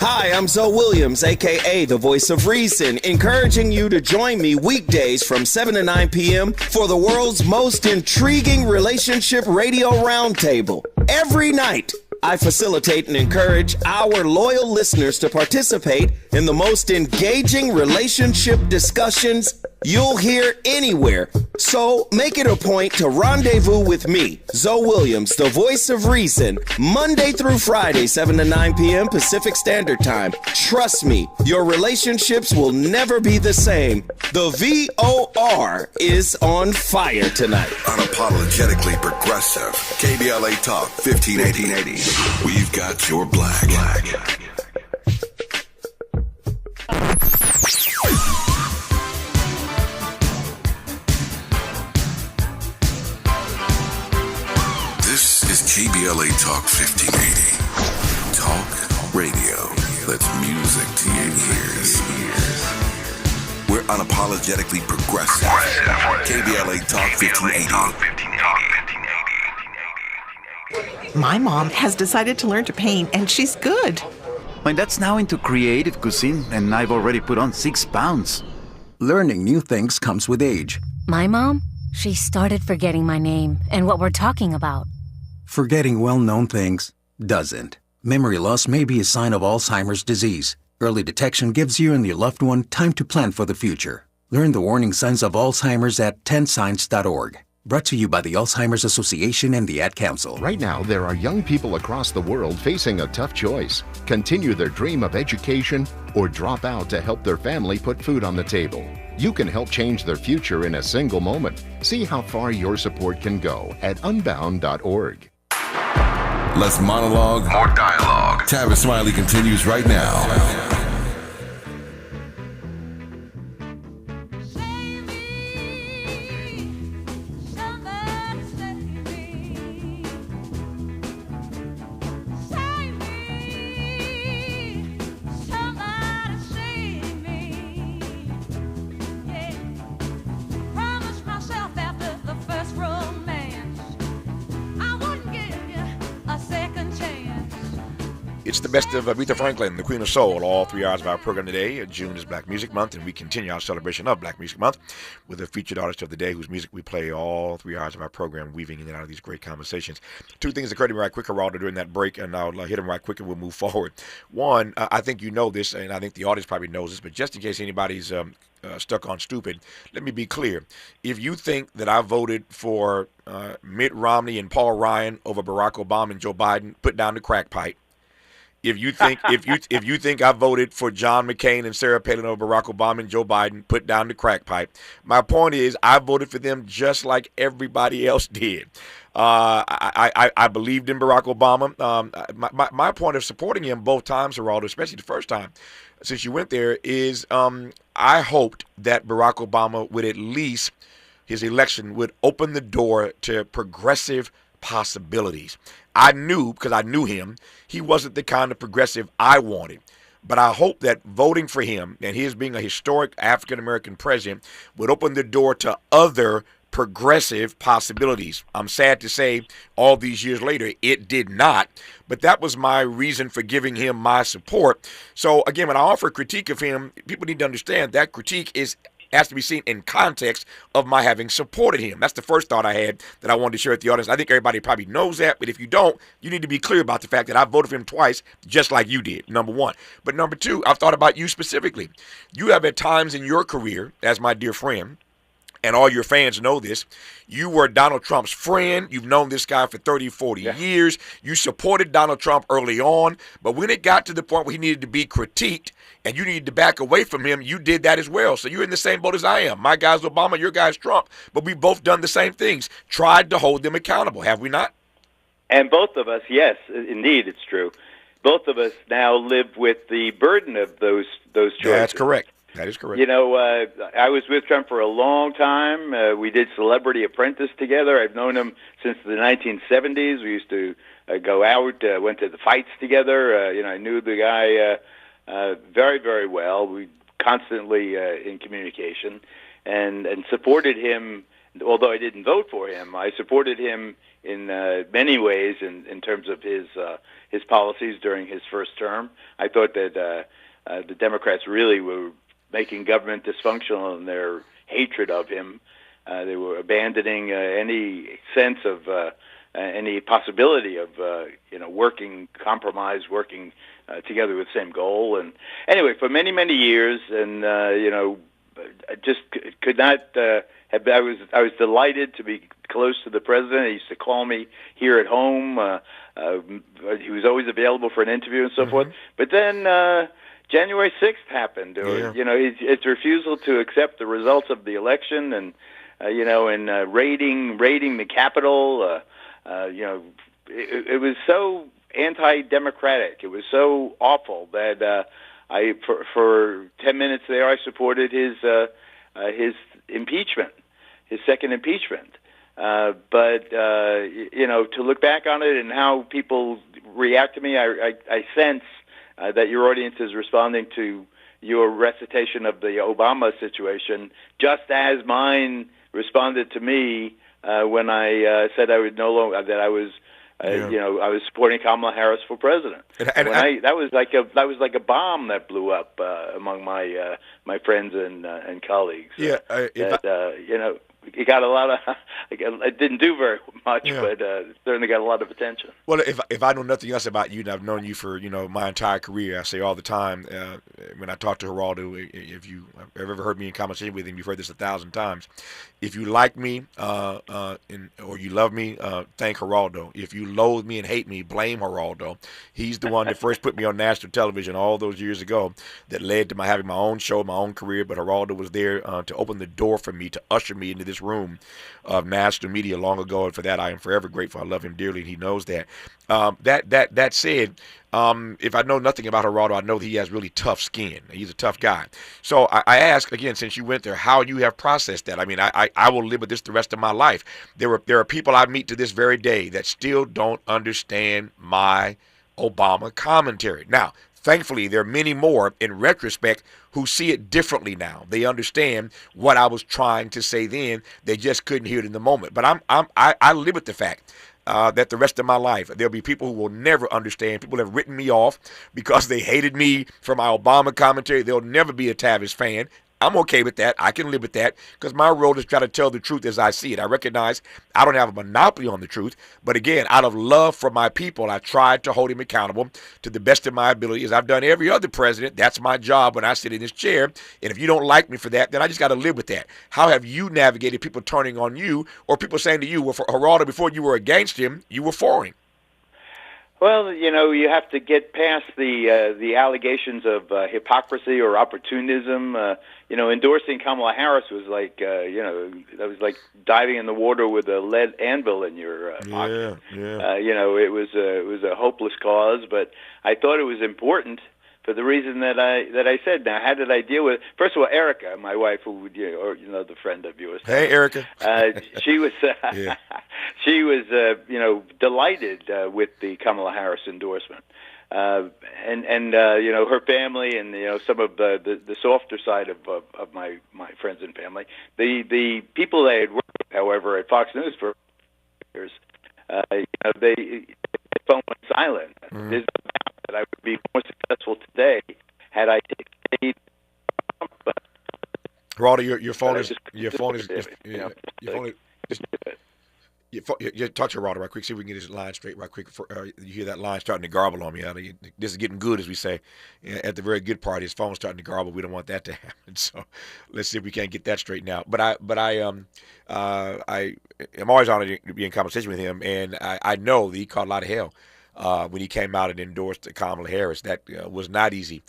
Speaker 13: Hi, I'm Zoe Williams, a.k.a. the Voice of Reason, encouraging you to join me weekdays from 7 to 9 p.m. for the world's most intriguing relationship radio roundtable. Every night, I facilitate and encourage our loyal listeners to participate in the most engaging relationship discussions you'll hear anywhere. So make it a point to rendezvous with me, Zoe Williams, the Voice of Reason, Monday through Friday, 7 to 9 p.m. Pacific Standard Time. Trust me, your relationships will never be the same. The VOR is on fire tonight.
Speaker 6: Unapologetically progressive. KBLA Talk 1580. We've got your black. This is KBLA Talk 1580. Talk radio. That's music to your ears. We're unapologetically progressive. KBLA Talk 1580.
Speaker 14: My mom has decided to learn to paint, and she's good.
Speaker 15: My dad's now into creative cuisine, and I've already put on 6 pounds.
Speaker 16: Learning new things comes with age.
Speaker 17: My mom, she started forgetting my name and what we're talking about.
Speaker 16: Forgetting well-known things doesn't. Memory loss may be a sign of Alzheimer's disease. Early detection gives you and your loved one time to plan for the future. Learn the warning signs of Alzheimer's at 10signs.org. Brought to you by the Alzheimer's Association and the Ad Council.
Speaker 18: Right now, there are young people across the world facing a tough choice. Continue their dream of education or drop out to help their family put food on the table. You can help change their future in a single moment. See how far your support can go at unbound.org.
Speaker 6: Less monologue, more dialogue. Tavis Smiley continues right now.
Speaker 4: It's the best of Aretha Franklin, the Queen of Soul, all 3 hours of our program today. June is Black Music Month, and we continue our celebration of Black Music Month with a featured artist of the day whose music we play all 3 hours of our program, weaving in and out of these great conversations. Two things occurred to me right quick, Geraldo, during that break, and I'll hit them right quick and we'll move forward. One, I think you know this, and I think the audience probably knows this, but just in case anybody's stuck on stupid, let me be clear. If you think that I voted for Mitt Romney and Paul Ryan over Barack Obama and Joe Biden, put down the crack pipe. If you think if you think I voted for John McCain and Sarah Palin over Barack Obama and Joe Biden, put down the crack pipe. My point is, I voted for them just like everybody else did. I believed in Barack Obama. My point of supporting him both times, Geraldo, especially the first time, since you went there, is I hoped that Barack Obama would at least, his election would open the door to progressive possibilities. I knew, because I knew him, he wasn't the kind of progressive I wanted. But I hope that voting for him and his being a historic African-American president would open the door to other progressive possibilities. I'm sad to say all these years later, it did not. But that was my reason for giving him my support. So again, when I offer critique of him, people need to understand that critique has to be seen in context of my having supported him. That's the first thought I had that I wanted to share with the audience. I think everybody probably knows that, but if you don't, you need to be clear about the fact that I voted for him twice, just like you did, number one. But number two, I've thought about you specifically. You have at times in your career, as my dear friend, and all your fans know this, you were Donald Trump's friend. You've known this guy for 30, 40 years. You supported Donald Trump early on, but when it got to the point where he needed to be critiqued and you needed to back away from him, you did that as well. So you're in the same boat as I am. My guy's Obama, your guy's Trump, but we've both done the same things, tried to hold them accountable, have we not?
Speaker 5: And both of us, yes, indeed, it's true. Both of us now live with the burden of those choices.
Speaker 4: That's correct. That is correct.
Speaker 5: You know, I was with Trump for a long time. We did Celebrity Apprentice together. I've known him since the 1970s. We used to go out, went to the fights together. You know, I knew the guy very, very well. We constantly in communication and supported him. Although I didn't vote for him, I supported him in many ways in terms of his policies during his first term. I thought that the Democrats really were making government dysfunctional in their hatred of him. They were abandoning any sense of any possibility of working together with the same goal. And anyway, for many, many years, and I just could not have. I was delighted to be close to the president. He used to call me here at home. He was always available for an interview and so forth. But then January 6th happened, or his refusal to accept the results of the election, and raiding the Capitol. It was so anti-democratic. It was so awful that I, for 10 minutes there, I supported his impeachment, his second impeachment. But to look back on it and how people react to me, I sense that your audience is responding to your recitation of the Obama situation, just as mine responded to me when I said I would no longer that I was, I was supporting Kamala Harris for president. That was like a bomb that blew up among my friends and colleagues. It got a lot of. It didn't do very much, but certainly got a lot of attention.
Speaker 4: Well, if I know nothing else about you, and I've known you for my entire career, I say all the time when I talk to Geraldo, if you have ever heard me in conversation with him, you've heard this 1,000 times. If you like me or you love me, thank Geraldo. If you loathe me and hate me, blame Geraldo. He's the one that first put me on national television all those years ago that led to my having my own show, my own career. But Geraldo was there to open the door for me, to usher me into this room of national media long ago. And for that, I am forever grateful. I love him dearly, and he knows that. That said, if I know nothing about Geraldo, I know that he has really tough skin. He's a tough guy. So I ask, again, since you went there, how you have processed that. I mean, I will live with this the rest of my life. There are people I meet to this very day that still don't understand my Obama commentary. Now, thankfully, there are many more in retrospect who see it differently now. They understand what I was trying to say then. They just couldn't hear it in the moment. But I live with the fact. that the rest of my life, there'll be people who will never understand. People have written me off because they hated me for my Obama commentary. They'll never be a Tavis fan. I'm okay with that. I can live with that because my role is to try to tell the truth as I see it. I recognize I don't have a monopoly on the truth, but again, out of love for my people, I tried to hold him accountable to the best of my ability, as I've done every other president. That's my job when I sit in this chair, and if you don't like me for that, then I just got to live with that. How have you navigated people turning on you or people saying to you, well, for Geraldo, before you were against him, you were for him?
Speaker 5: Well, you have to get past the allegations of hypocrisy or opportunism. Endorsing Kamala Harris was like, that was like diving in the water with a lead anvil in your pocket.
Speaker 4: Yeah.
Speaker 5: It was a hopeless cause, but I thought it was important for the reason that I said. Now, how did I deal with it? First of all, Erica, my wife, who the friend of yours.
Speaker 4: Hey, Erica.
Speaker 5: She was she was delighted with the Kamala Harris endorsement. And her family and some of the softer side of my friends and family, the people they had worked with, however, at Fox News for years, they phone went silent.
Speaker 4: Mm-hmm.
Speaker 5: There's no doubt that I would be more successful today had I stayed.
Speaker 4: Geraldo, your phone is. You touch Geraldo right quick. See if we can get his line straight right quick. You hear that line starting to garble on me. This is getting good, as we say. At the very good part, his phone's starting to garble. We don't want that to happen. So let's see if we can't get that straightened out. But I am always honored to be in conversation with him, and I know that he caught a lot of hell when he came out and endorsed Kamala Harris. That was not easy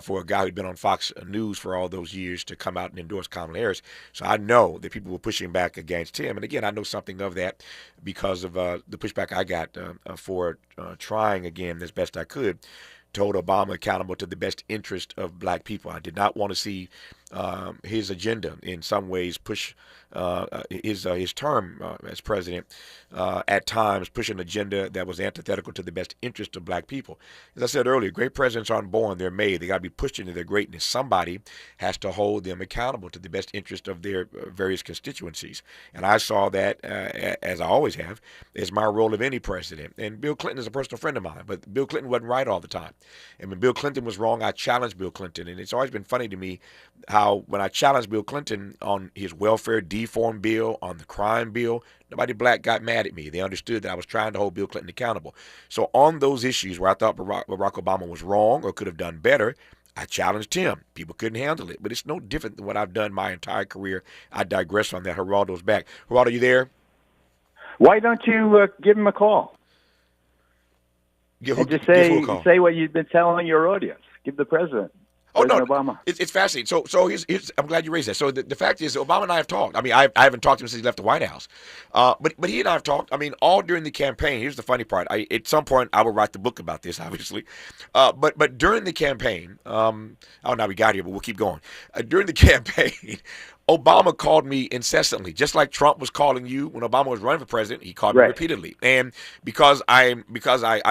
Speaker 4: for a guy who'd been on Fox News for all those years to come out and endorse Kamala Harris. So I know that people were pushing back against him. And again, I know something of that because of the pushback I got for trying again as best I could to hold Obama accountable to the best interest of black people. I did not want to see his agenda in some ways push his term as president at times push an agenda that was antithetical to the best interest of black people. As I said earlier, great presidents aren't born, they're made. They got to be pushed into their greatness. Somebody has to hold them accountable to the best interest of their various constituencies. And I saw that, as I always have, as my role of any president. And Bill Clinton is a personal friend of mine, but Bill Clinton wasn't right all the time. And when Bill Clinton was wrong, I challenged Bill Clinton. And it's always been funny to me how when I challenged Bill Clinton on his welfare reform bill, on the crime bill, nobody black got mad at me. They understood that I was trying to hold Bill Clinton accountable. So on those issues where I thought Barack Obama was wrong or could have done better, I challenged him. People couldn't handle it. But it's no different than what I've done my entire career. I digress on that. Geraldo's back. Geraldo, you there?
Speaker 19: Why don't you give him a call? Just say what you've been telling your audience. Give the president.
Speaker 4: Oh, no,
Speaker 19: Obama.
Speaker 4: It's fascinating. So here's, I'm glad you raised that. So the fact is, Obama and I have talked. I mean, I haven't talked to him since he left the White House. But he and I have talked, I mean, all during the campaign. Here's the funny part. At some point, I will write the book about this, obviously. But during the campaign, I don't know how we got here, but we'll keep going. During the campaign, Obama called me incessantly, just like Trump was calling you when Obama was running for president. He called me repeatedly, and because I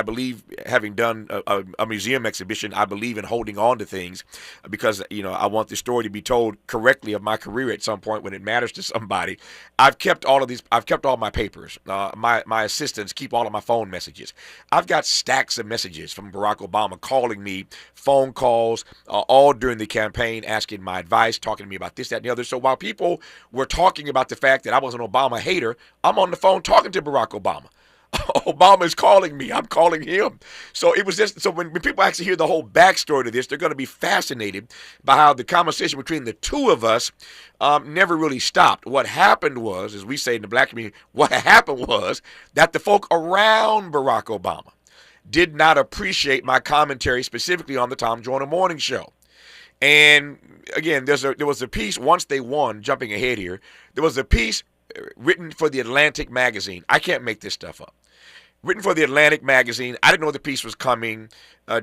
Speaker 4: believe, having done a museum exhibition, I believe in holding on to things, because I want the story to be told correctly of my career at some point when it matters to somebody. I've kept all of these. I've kept all my papers. My assistants keep all of my phone messages. I've got stacks of messages from Barack Obama calling me, phone calls, all during the campaign, asking my advice, talking to me about this, that, and the other. So while people were talking about the fact that I was an Obama hater, I'm on the phone talking to Barack Obama. Obama is calling me. I'm calling him. So it was just, so when people actually hear the whole backstory to this, they're going to be fascinated by how the conversation between the two of us never really stopped. What happened was, as we say in the black community, what happened was that the folk around Barack Obama did not appreciate my commentary specifically on the Tom Joyner Morning Show. And again, there was a piece, once they won, jumping ahead here, there was a piece written for the Atlantic magazine. I can't make this stuff up. Written for the Atlantic magazine. I didn't know the piece was coming.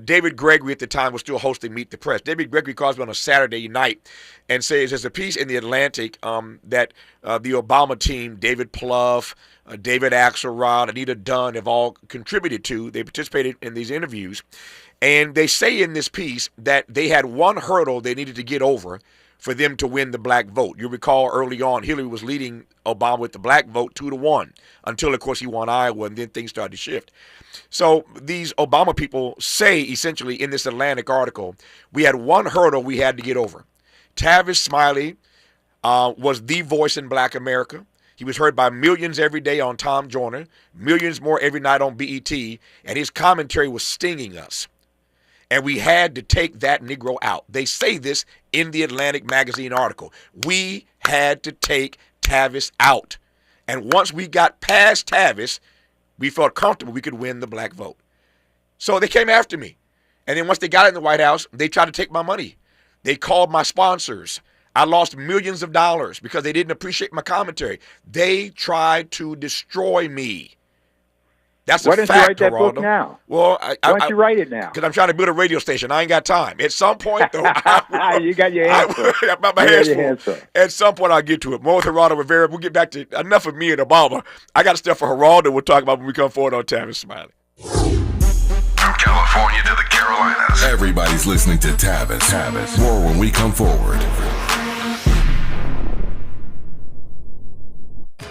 Speaker 4: David Gregory at the time was still hosting Meet the Press. David Gregory calls me on a Saturday night and says there's a piece in the Atlantic that the Obama team, David Plouffe, David Axelrod, Anita Dunn, have all contributed to. They participated in these interviews. And they say in this piece that they had one hurdle they needed to get over for them to win the black vote. You recall early on, Hillary was leading Obama with the black vote 2-1 until, of course, he won Iowa, and then things started to shift. So these Obama people say, essentially, in this Atlantic article, we had one hurdle we had to get over. Tavis Smiley was the voice in black America. He was heard by millions every day on Tom Joyner, millions more every night on BET, and his commentary was stinging us. And we had to take that Negro out. They say this in the Atlantic magazine article. We had to take Tavis out. And once we got past Tavis, we felt comfortable we could win the black vote. So they came after me. And then once they got in the White House, they tried to take my money. They called my sponsors. I lost millions of dollars because they didn't appreciate my commentary. They tried to destroy me. That's
Speaker 19: Why
Speaker 4: a
Speaker 19: don't
Speaker 4: fact,
Speaker 19: you write that
Speaker 4: Geraldo.
Speaker 19: book now?
Speaker 4: Well,
Speaker 19: Why don't you write it now?
Speaker 4: Because I'm trying to build a radio station. I ain't got time. At some point, though,
Speaker 19: you got your hands full.
Speaker 4: my hands full. At some point, I'll get to it. More with Geraldo Rivera. We'll get back to enough of me and Obama. I got stuff for Geraldo we'll talk about when we come forward on Tavis Smiley.
Speaker 6: From California to the Carolinas, everybody's listening to Tavis. More when we come forward.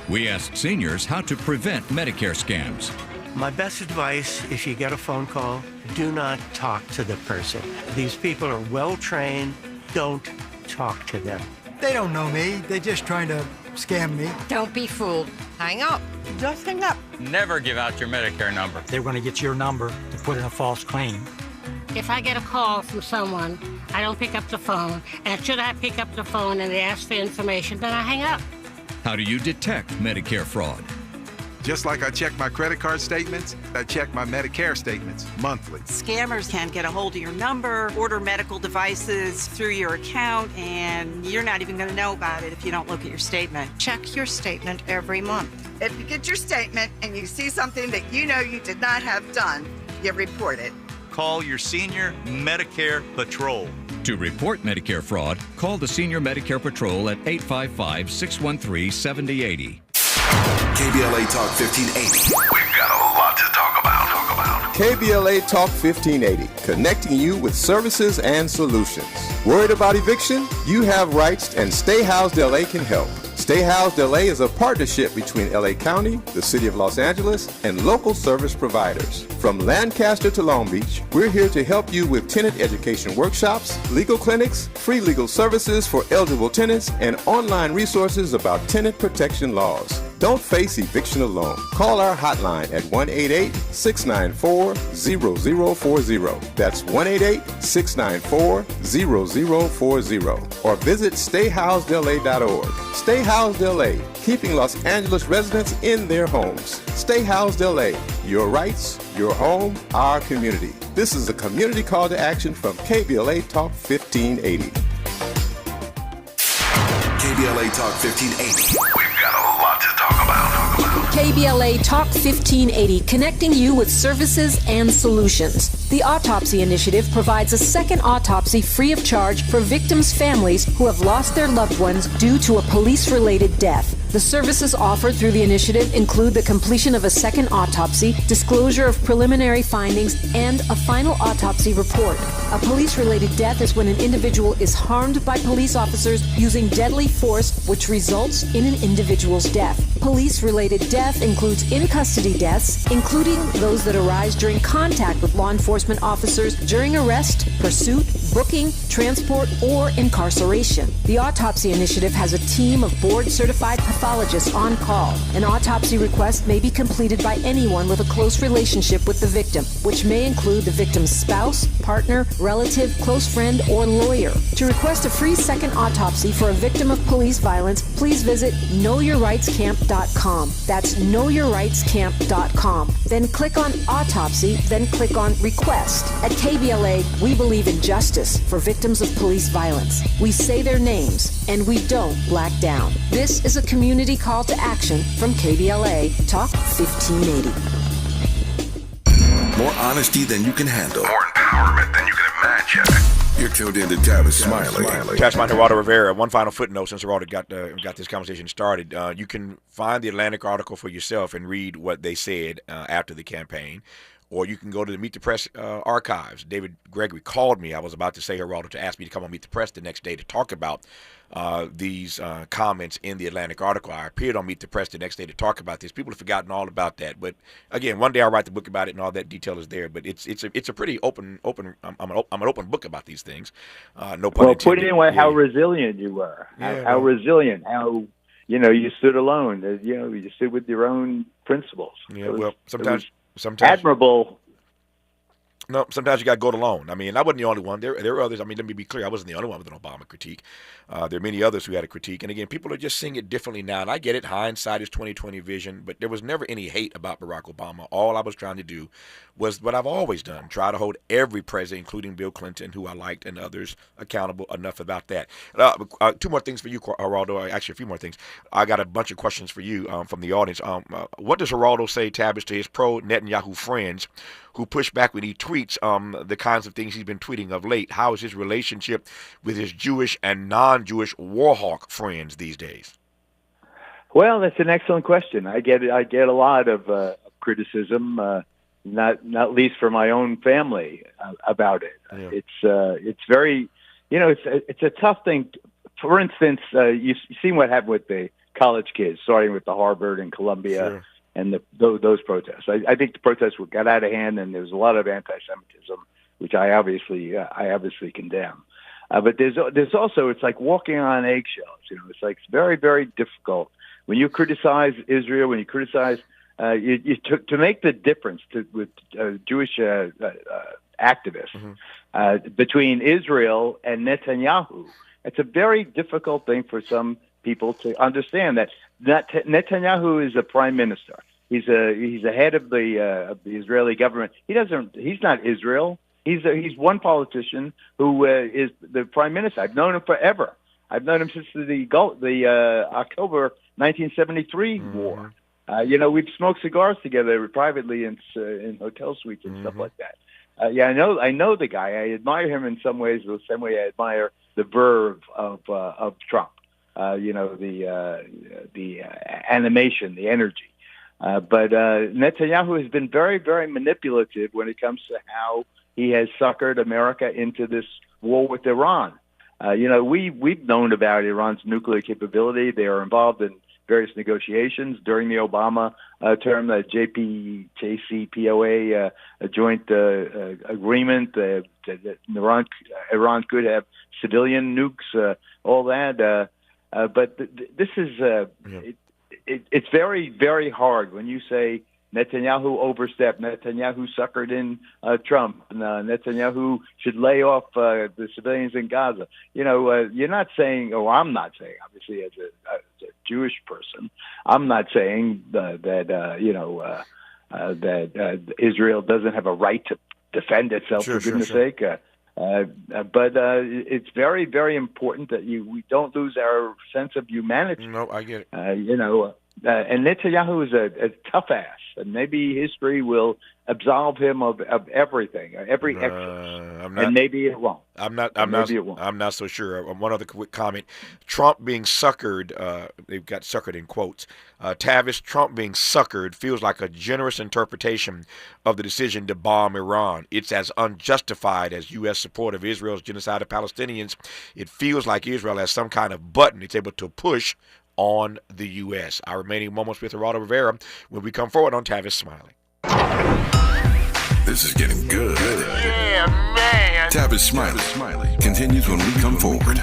Speaker 20: We asked seniors how to prevent Medicare scams.
Speaker 21: My best advice, if you get a phone call, do not talk to the person. These people are well-trained. Don't talk to them.
Speaker 22: They don't know me. They're just trying to scam me.
Speaker 23: Don't be fooled. Hang up. Just hang up.
Speaker 24: Never give out your Medicare number.
Speaker 22: They're going to get your number to put in a false claim.
Speaker 25: If I get a call from someone, I don't pick up the phone. And should I pick up the phone and they ask for information, then I hang up.
Speaker 20: How do you detect Medicare fraud?
Speaker 26: Just like I check my credit card statements, I check my Medicare statements monthly.
Speaker 27: Scammers can get a hold of your number, order medical devices through your account, and you're not even going to know about it if you don't look at your statement.
Speaker 23: Check your statement every month.
Speaker 28: If you get your statement and you see something that you know you did not have done, you report it.
Speaker 29: Call your senior Medicare Patrol.
Speaker 20: To report Medicare fraud, call the Senior Medicare Patrol at 855-613-7080.
Speaker 6: KBLA Talk 1580. We've got a lot to talk about.
Speaker 30: KBLA Talk 1580, connecting you with services and solutions. Worried about eviction? You have rights, and Stay Housed LA can help. Stay Housed LA is a partnership between LA County, the City of Los Angeles, and local service providers. From Lancaster to Long Beach, we're here to help you with tenant education workshops, legal clinics, free legal services for eligible tenants, and online resources about tenant protection laws. Don't face eviction alone. Call our hotline at 1-888-694-0040. That's 1-888-694-0040. Or visit stayhousedla.org. Stay Housed LA, keeping Los Angeles residents in their homes. Stay Housed LA, your rights, your home, our community. This is a community call to action from KBLA Talk 1580.
Speaker 6: KBLA Talk 1580. We've got a lot to talk about.
Speaker 31: KBLA Talk 1580, connecting you with services and solutions. The Autopsy Initiative provides a second autopsy free of charge for victims' families who have lost their loved ones due to a police-related death. The services offered through the initiative include the completion of a second autopsy, disclosure of preliminary findings, and a final autopsy report. A police-related death is when an individual is harmed by police officers using deadly force, which results in an individual's death. Police-related death includes in-custody deaths, including those that arise during contact with law enforcement officers during arrest, pursuit, booking, transport, or incarceration. The Autopsy Initiative has a team of board-certified pathologists on call. An autopsy request may be completed by anyone with a close relationship with the victim, which may include the victim's spouse, partner, relative, close friend, or lawyer. To request a free second autopsy for a victim of police violence, please visit knowyourrightscamp.com. That's knowyourrightscamp.com. Then click on Autopsy, then click on Request. At KBLA, we believe in justice for victims of police violence. We say their names, and we don't black down. This is a community call to action from KBLA Talk 1580.
Speaker 6: More honesty than you can handle. More empowerment than you can imagine. You're tuned in to Tavis Smiley.
Speaker 4: Geraldo Rivera. One final footnote since Geraldo got this conversation started. You can find the Atlantic article for yourself and read what they said after the campaign. or you can go to the Meet the Press archives. David Gregory called me. I was about to say Geraldo to ask me to come on Meet the Press the next day to talk about these comments in the Atlantic article. I appeared on Meet the Press the next day to talk about this. People have forgotten all about that. But again, one day I'll write the book about it, and all that detail is there. But it's a pretty open. I'm an open book about these things. No pun intended.
Speaker 19: Put in how resilient you were. How resilient. How you stood alone. You stood with your own principles.
Speaker 4: Yeah. Sometimes
Speaker 19: admirable.
Speaker 4: No, sometimes you got to go it alone. I mean, I wasn't the only one. There were others. I mean, let me be clear. I wasn't the only one with an Obama critique. There are many others who had a critique. And again, people are just seeing it differently now. And I get it. Hindsight is 20/20 vision. But there was never any hate about Barack Obama. All I was trying to do was what I've always done: try to hold every president, including Bill Clinton, who I liked, and others, accountable. Enough about that. Two more things for you, Geraldo. Actually, a few more things. I got a bunch of questions for you from the audience. What does Geraldo say, Tavis, to his pro-Netanyahu friends who push back when he tweets the kinds of things he's been tweeting of late? How is his relationship with his Jewish and non-Jewish war hawk friends these days?
Speaker 19: Well, that's an excellent question. I get a lot of criticism, not least for my own family about it. Yeah. It's very, it's a tough thing. For instance, you've seen what happened with the college kids, starting with the Harvard and Columbia. Sure. And those protests. I think the protests got out of hand, and there was a lot of anti-Semitism, which I obviously condemn. But there's also, it's like walking on eggshells. It's like it's very, very difficult when you criticize Israel, when you criticize to make the difference with Jewish activists between Israel and Netanyahu. It's a very difficult thing for some people to understand that Netanyahu is a prime minister. He's a head of the Israeli government. He's not Israel. He's one politician who is the prime minister. I've known him forever. I've known him since the October 1973 war. We've smoked cigars together privately in hotel suites and stuff like that. I know the guy. I admire him in some ways, the same way I admire the verve of Trump. The animation, the energy. But Netanyahu has been very, very manipulative when it comes to how he has suckered America into this war with Iran. We've known about Iran's nuclear capability. They are involved in various negotiations during the Obama term, the JCPOA joint agreement that Iran could have civilian nukes, all that. But this is it's very, very hard when you say Netanyahu overstepped, Netanyahu suckered in Trump, and Netanyahu should lay off the civilians in Gaza. You're not saying, I'm not saying, obviously as a Jewish person, I'm not saying that Israel doesn't have a right to defend itself, for goodness sake. But it's very, very important that we don't lose our sense of humanity.
Speaker 4: No, I get it.
Speaker 19: And Netanyahu is a tough ass, and maybe history will absolve him of everything, every excess. And maybe it won't.
Speaker 4: I'm not so sure. One other quick comment: Trump being suckered. They've got suckered in quotes. Tavis, Trump being suckered feels like a generous interpretation of the decision to bomb Iran. It's as unjustified as U.S. support of Israel's genocide of Palestinians. It feels like Israel has some kind of button it's able to push on the U.S. Our remaining moments with Geraldo Rivera when we come forward on Tavis Smiley.
Speaker 6: This is getting good.
Speaker 4: Yeah, man.
Speaker 6: Tavis Smiley continues when we come forward.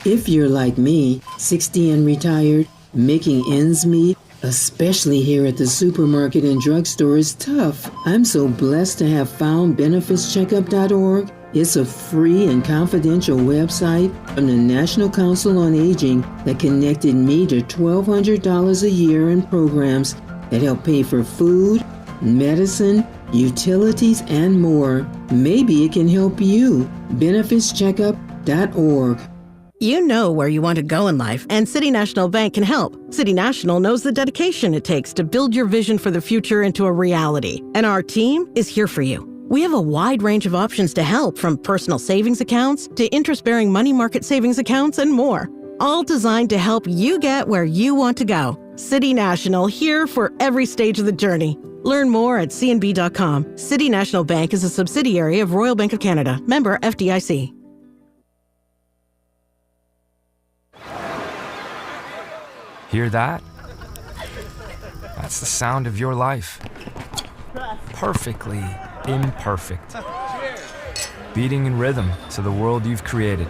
Speaker 1: If you're like me, 60 and retired, making ends meet, especially here at the supermarket and drugstore, is tough. I'm so blessed to have found BenefitsCheckup.org. It's a free and confidential website from the National Council on Aging that connected me to $1,200 a year in programs that help pay for food, medicine, utilities, and more. Maybe it can help you. BenefitsCheckup.org.
Speaker 2: You know where you want to go in life, and City National Bank can help. City National knows the dedication it takes to build your vision for the future into a reality, and our team is here for you. We have a wide range of options to help, from personal savings accounts to interest-bearing money market savings accounts and more, all designed to help you get where you want to go. City National, here for every stage of the journey. Learn more at cnb.com. City National Bank is a subsidiary of Royal Bank of Canada. Member FDIC.
Speaker 3: Hear that? That's the sound of your life. Perfectly imperfect. Beating in rhythm to the world you've created.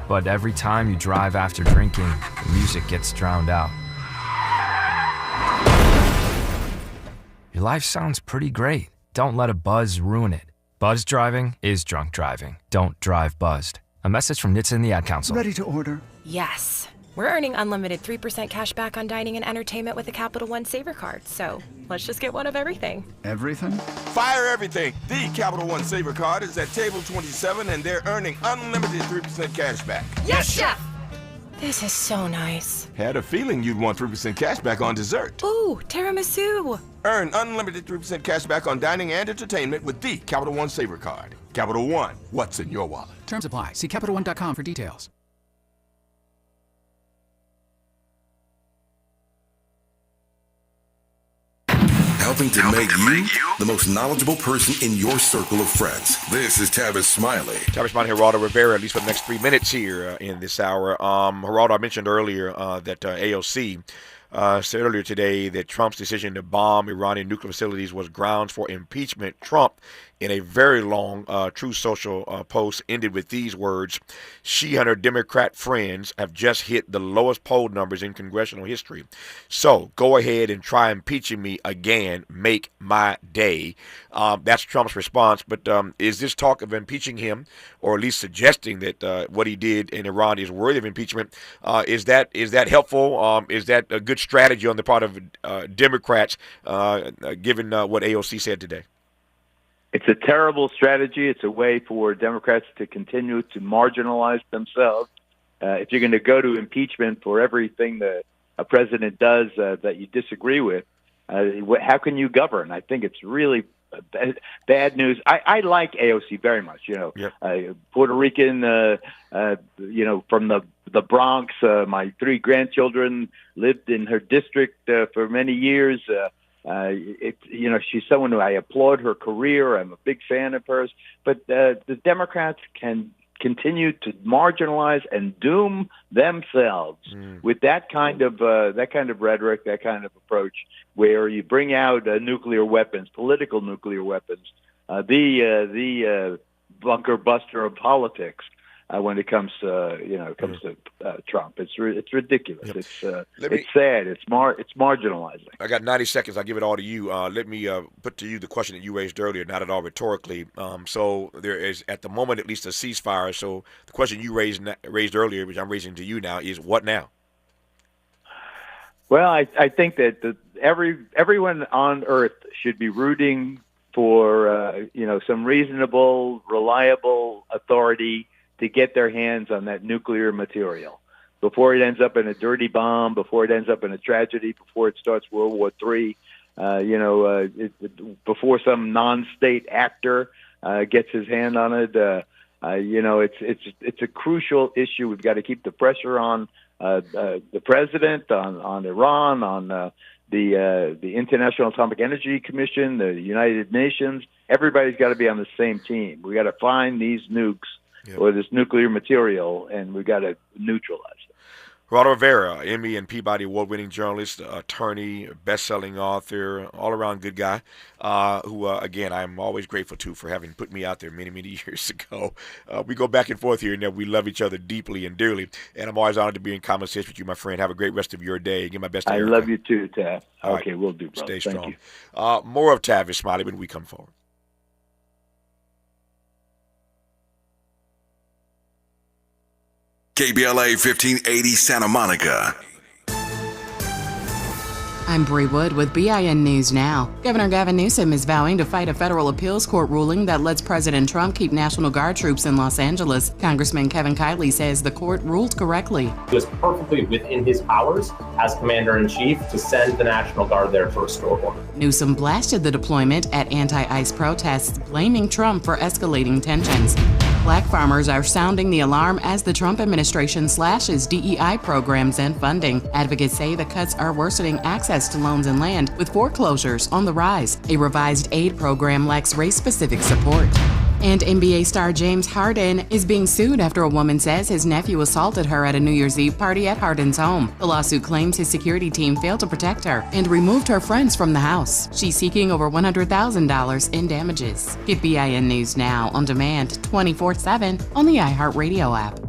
Speaker 3: But every time you drive after drinking, the music gets drowned out. Your life sounds pretty great. Don't let a buzz ruin it. Buzz driving is drunk driving. Don't drive buzzed. A message from NHTSA and the Ad Council.
Speaker 7: Ready to order?
Speaker 8: Yes. We're earning unlimited 3% cash back on dining and entertainment with a Capital One Saver card, so let's just get one of everything.
Speaker 7: Everything?
Speaker 9: Fire everything! The Capital One Saver card is at table 27 and they're earning unlimited 3% cash back.
Speaker 8: Yes, Chef! This is so nice.
Speaker 9: Had a feeling you'd want 3% cash back on dessert.
Speaker 8: Ooh, tiramisu!
Speaker 9: Earn unlimited 3% cash back on dining and entertainment with the Capital One Saver card. Capital One, what's in your wallet?
Speaker 7: Terms apply. See CapitalOne.com for details.
Speaker 6: Helping to make you the most knowledgeable person in your circle of friends. This is Tavis Smiley.
Speaker 4: Tavis Smiley, Geraldo Rivera, at least for the next 3 minutes here in this hour. Geraldo, I mentioned earlier that AOC said earlier today that Trump's decision to bomb Iranian nuclear facilities was grounds for impeachment. Trump, in a very long Truth Social post, ended with these words: "She and her Democrat friends have just hit the lowest poll numbers in congressional history. So go ahead and try impeaching me again. Make my day." That's Trump's response. But is this talk of impeaching him, or at least suggesting that what he did in Iran is worthy of impeachment? Is that helpful? Is that a good strategy on the part of Democrats, given what AOC said today?
Speaker 19: It's a terrible strategy. It's a way for Democrats to continue to marginalize themselves. If you're going to go to impeachment for everything that a president does that you disagree with, how can you govern? I think it's really bad news. I like AOC very much. Puerto Rican, from the Bronx. My 3 grandchildren lived in her district for many years. She's someone who I applaud her career. I'm a big fan of hers. But the Democrats can continue to marginalize and doom themselves with that kind of rhetoric, that kind of approach, where you bring out nuclear weapons, political nuclear weapons, the bunker buster of politics. When it comes to Trump, it's ridiculous. Yep. It's sad. It's marginalizing.
Speaker 4: I got 90 seconds. I'll give it all to you. Let me put to you the question that you raised earlier, not at all rhetorically. So there is, at the moment, at least a ceasefire. So the question you raised earlier, which I'm raising to you now, is what now?
Speaker 19: Well, I think that everyone on Earth should be rooting for some reasonable, reliable authority to get their hands on that nuclear material before it ends up in a dirty bomb, before it ends up in a tragedy, before it starts World War III, before some non-state actor gets his hand on it. It's a crucial issue. We've got to keep the pressure on the president, on Iran, on the International Atomic Energy Commission, the United Nations. Everybody's got to be on the same team. We got to find these nukes. Yep. Or this nuclear material, and we got to neutralize it.
Speaker 4: Geraldo Rivera, Emmy and Peabody award-winning journalist, attorney, best-selling author, all-around good guy, who, again, I'm always grateful to for having put me out there many, many years ago. We go back and forth here, and we love each other deeply and dearly, and I'm always honored to be in conversation with you, my friend. Have a great rest of your day. Give my best to Erica.
Speaker 19: I love you too, Tav. Okay,
Speaker 4: right.
Speaker 19: We'll do, bro.
Speaker 4: Stay
Speaker 19: strong.
Speaker 4: Thank you. More of Tavis Smiley when we come forward.
Speaker 6: KBLA 1580 Santa Monica.
Speaker 10: I'm Bree Wood with BIN News Now. Governor Gavin Newsom is vowing to fight a federal appeals court ruling that lets President Trump keep National Guard troops in Los Angeles. Congressman Kevin Kiley says the court ruled correctly.
Speaker 11: It was perfectly within his powers as Commander-in-Chief to send the National Guard there to restore order.
Speaker 10: Newsom blasted the deployment at anti-ICE protests, blaming Trump for escalating tensions. Black farmers are sounding the alarm as the Trump administration slashes DEI programs and funding. Advocates say the cuts are worsening access to loans and land, with foreclosures on the rise. A revised aid program lacks race-specific support. And NBA star James Harden is being sued after a woman says his nephew assaulted her at a New Year's Eve party at Harden's home. The lawsuit claims his security team failed to protect her and removed her friends from the house. She's seeking over $100,000 in damages. Get BIN News Now on demand 24/7 on the iHeartRadio app.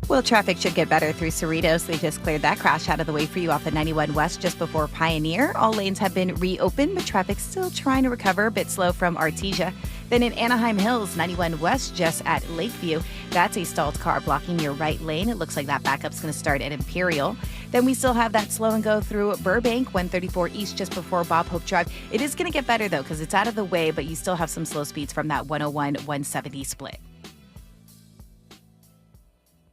Speaker 5: Well, traffic should get better through Cerritos. They just cleared that crash out of the way for you off the 91 West just before Pioneer. All lanes have been reopened, but traffic's still trying to recover. A bit slow from Artesia. Then in Anaheim Hills, 91 West just at Lakeview. That's a stalled car blocking your right lane. It looks like that backup's going to start at Imperial. Then we still have that slow and go through Burbank, 134 East just before Bob Hope Drive. It is going to get better, though, because it's out of the way, but you still have some slow speeds from that 101-170 split.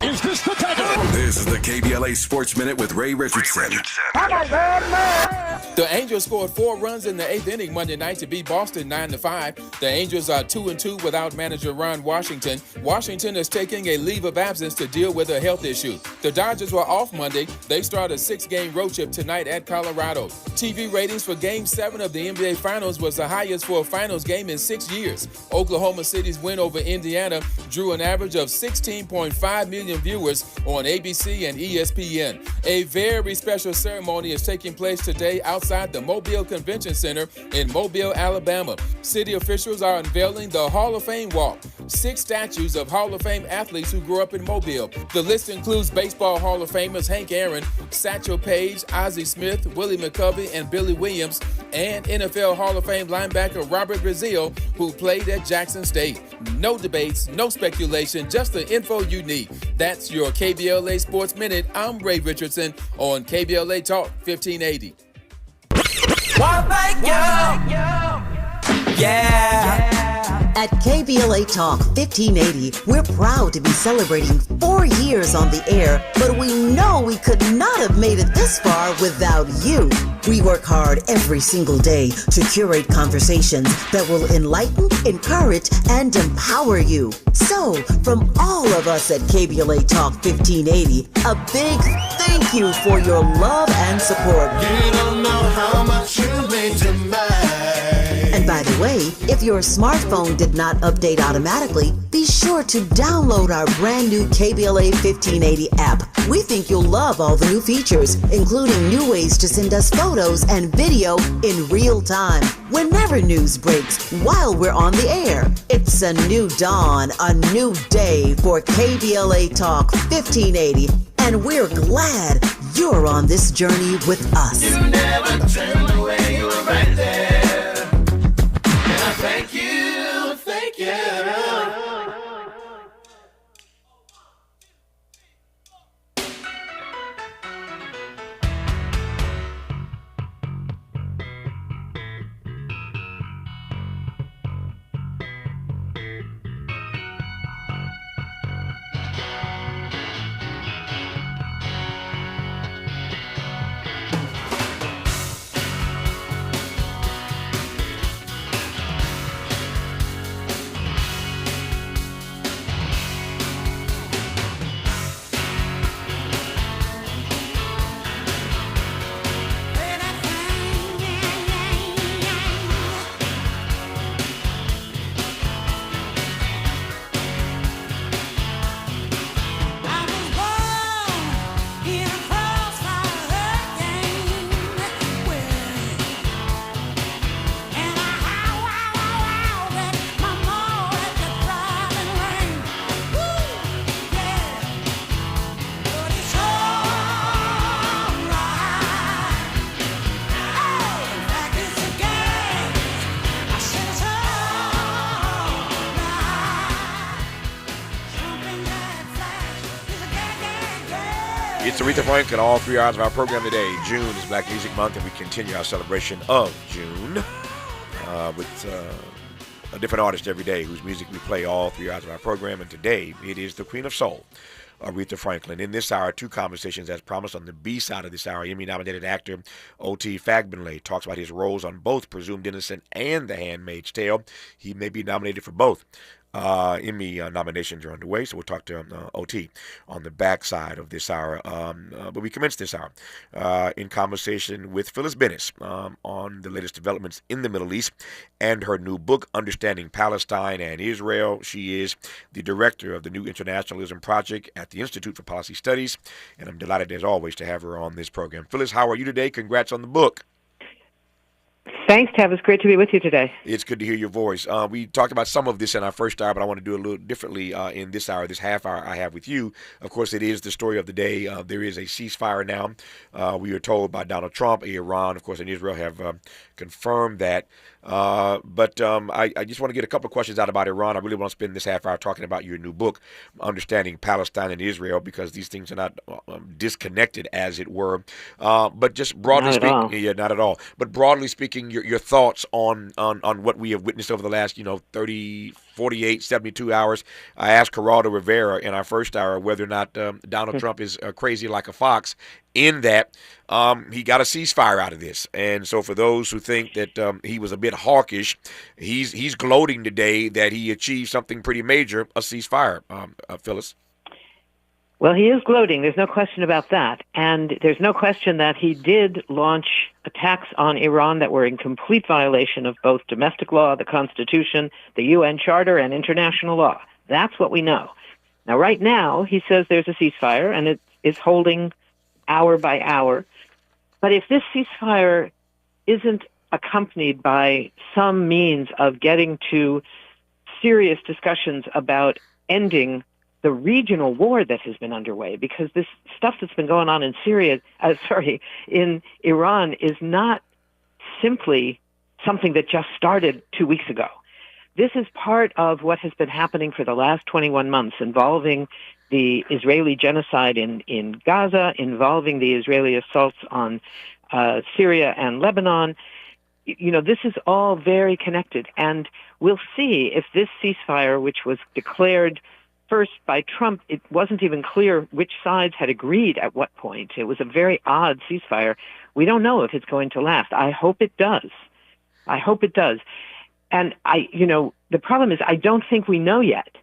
Speaker 6: Is this the time? This is the KBLA Sports Minute with Ray Richardson.
Speaker 12: The Angels scored 4 runs in the 8th inning Monday night to beat Boston 9-5. The Angels are 2-2 without manager Ron Washington. Washington is taking a leave of absence to deal with a health issue. The Dodgers were off Monday. They start a 6-game road trip tonight at Colorado. TV ratings for Game 7 of the NBA Finals was the highest for a finals game in 6 years. Oklahoma City's win over Indiana drew an average of 16.5 million viewers on ABC and ESPN. A very special ceremony is taking place today outside the Mobile Convention Center in Mobile, Alabama. City officials are unveiling the Hall of Fame Walk, 6 statues of Hall of Fame athletes who grew up in Mobile. The list includes Baseball Hall of Famers Hank Aaron, Satchel Paige, Ozzie Smith, Willie McCovey, and Billy Williams, and NFL Hall of Fame linebacker Robert Brazile, who played at Jackson State. No debates, no speculation, just the info you need. That's your KBLA Sports Minute. I'm Ray Richardson on KBLA Talk 1580.
Speaker 13: At KBLA Talk 1580, we're proud to be celebrating 4 years on the air, but we know we could not have made it this far without you. We work hard every single day to curate conversations that will enlighten, encourage, and empower you. So, from all of us at KBLA Talk 1580, a big thank you for your love and support.
Speaker 14: You don't know how much you mean to me.
Speaker 13: And by the way, if your smartphone did not update automatically, be sure to download our brand new KBLA 1580 app. We think you'll love all the new features, including new ways to send us photos and video in real time, whenever news breaks, while we're on the air. It's a new dawn, a new day for KBLA Talk 1580, and we're glad you're on this journey with us.
Speaker 14: You never turned away, you were right there. And I thank you, thank you.
Speaker 4: It's Aretha Franklin, all 3 hours of our program today. June is Black Music Month, and we continue our celebration of June with a different artist every day whose music we play all 3 hours of our program. And today, it is the Queen of Soul, Aretha Franklin. In this hour, two conversations as promised. On the B side of this hour, Emmy-nominated actor O.T. Fagbinley talks about his roles on both Presumed Innocent and The Handmaid's Tale. He may be nominated for both. Emmy nominations are underway, so we'll talk to OT on the backside of this hour. But we commence this hour in conversation with Phyllis Bennis on the latest developments in the Middle East and her new book, Understanding Palestine and Israel. She is the director of the New Internationalism Project at the Institute for Policy Studies, and I'm delighted, as always, to have her on this program. Phyllis, how are you today? Congrats on the book.
Speaker 15: Thanks, Tavis. Great to be with you today.
Speaker 4: It's good to hear your voice. We talked about some of this in our first hour, but I want to do it a little differently in this hour, this half hour I have with you. Of course, it is the story of the day. There is a ceasefire now. We are told by Donald Trump, Iran, of course, and Israel have confirmed that. But I just want to get a couple of questions out about Iran. I really want to spend this half hour talking about your new book, Understanding Palestine and Israel, because these things are not disconnected, as it were. But just broadly speaking, yeah, not at all. But broadly speaking, your thoughts on what we have witnessed over the last 30, 48, 72 hours. I asked Geraldo Rivera in our first hour whether or not Donald Trump is crazy like a fox, in that he got a ceasefire out of this. And so for those who think that he was a bit hawkish, he's gloating today that he achieved something pretty major, a ceasefire, Phyllis.
Speaker 15: Well, he is gloating. There's no question about that. And there's no question that he did launch attacks on Iran that were in complete violation of both domestic law, the Constitution, the UN Charter, and international law. That's what we know. Now, right now, he says there's a ceasefire, and it is holding hour by hour. But if this ceasefire isn't accompanied by some means of getting to serious discussions about ending the regional war that has been underway, because this stuff that's been going on in in Iran is not simply something that just started 2 weeks ago. This is part of what has been happening for the last 21 months, involving the Israeli genocide in Gaza, involving the Israeli assaults on Syria and Lebanon. This is all very connected, and we'll see if this ceasefire, which was declared first by Trump, it wasn't even clear which sides had agreed at what point. It was a very odd ceasefire. We don't know if it's going to last. I hope it does. And the problem is I don't think we know yet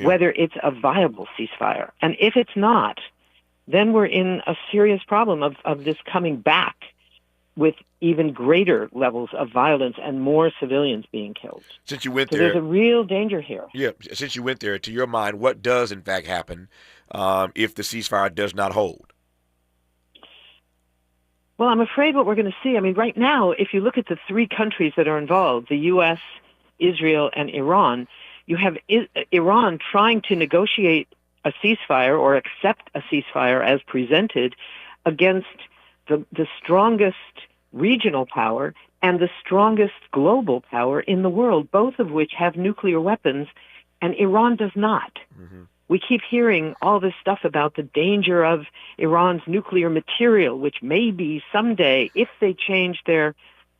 Speaker 15: whether it's a viable ceasefire. And if it's not, then we're in a serious problem of this coming back with even greater levels of violence and more civilians being killed.
Speaker 4: Since you went
Speaker 15: so
Speaker 4: there,
Speaker 15: there's a real danger here.
Speaker 4: Yeah, since you went there, to your mind, what does in fact happen if the ceasefire does not hold?
Speaker 15: Well, I'm afraid what we're going to see, right now, if you look at the three countries that are involved, the U.S., Israel, and Iran, you have Iran trying to negotiate a ceasefire or accept a ceasefire as presented against the strongest regional power and the strongest global power in the world, both of which have nuclear weapons, and Iran does not. Mm-hmm. We keep hearing all this stuff about the danger of Iran's nuclear material, which maybe someday, if they change their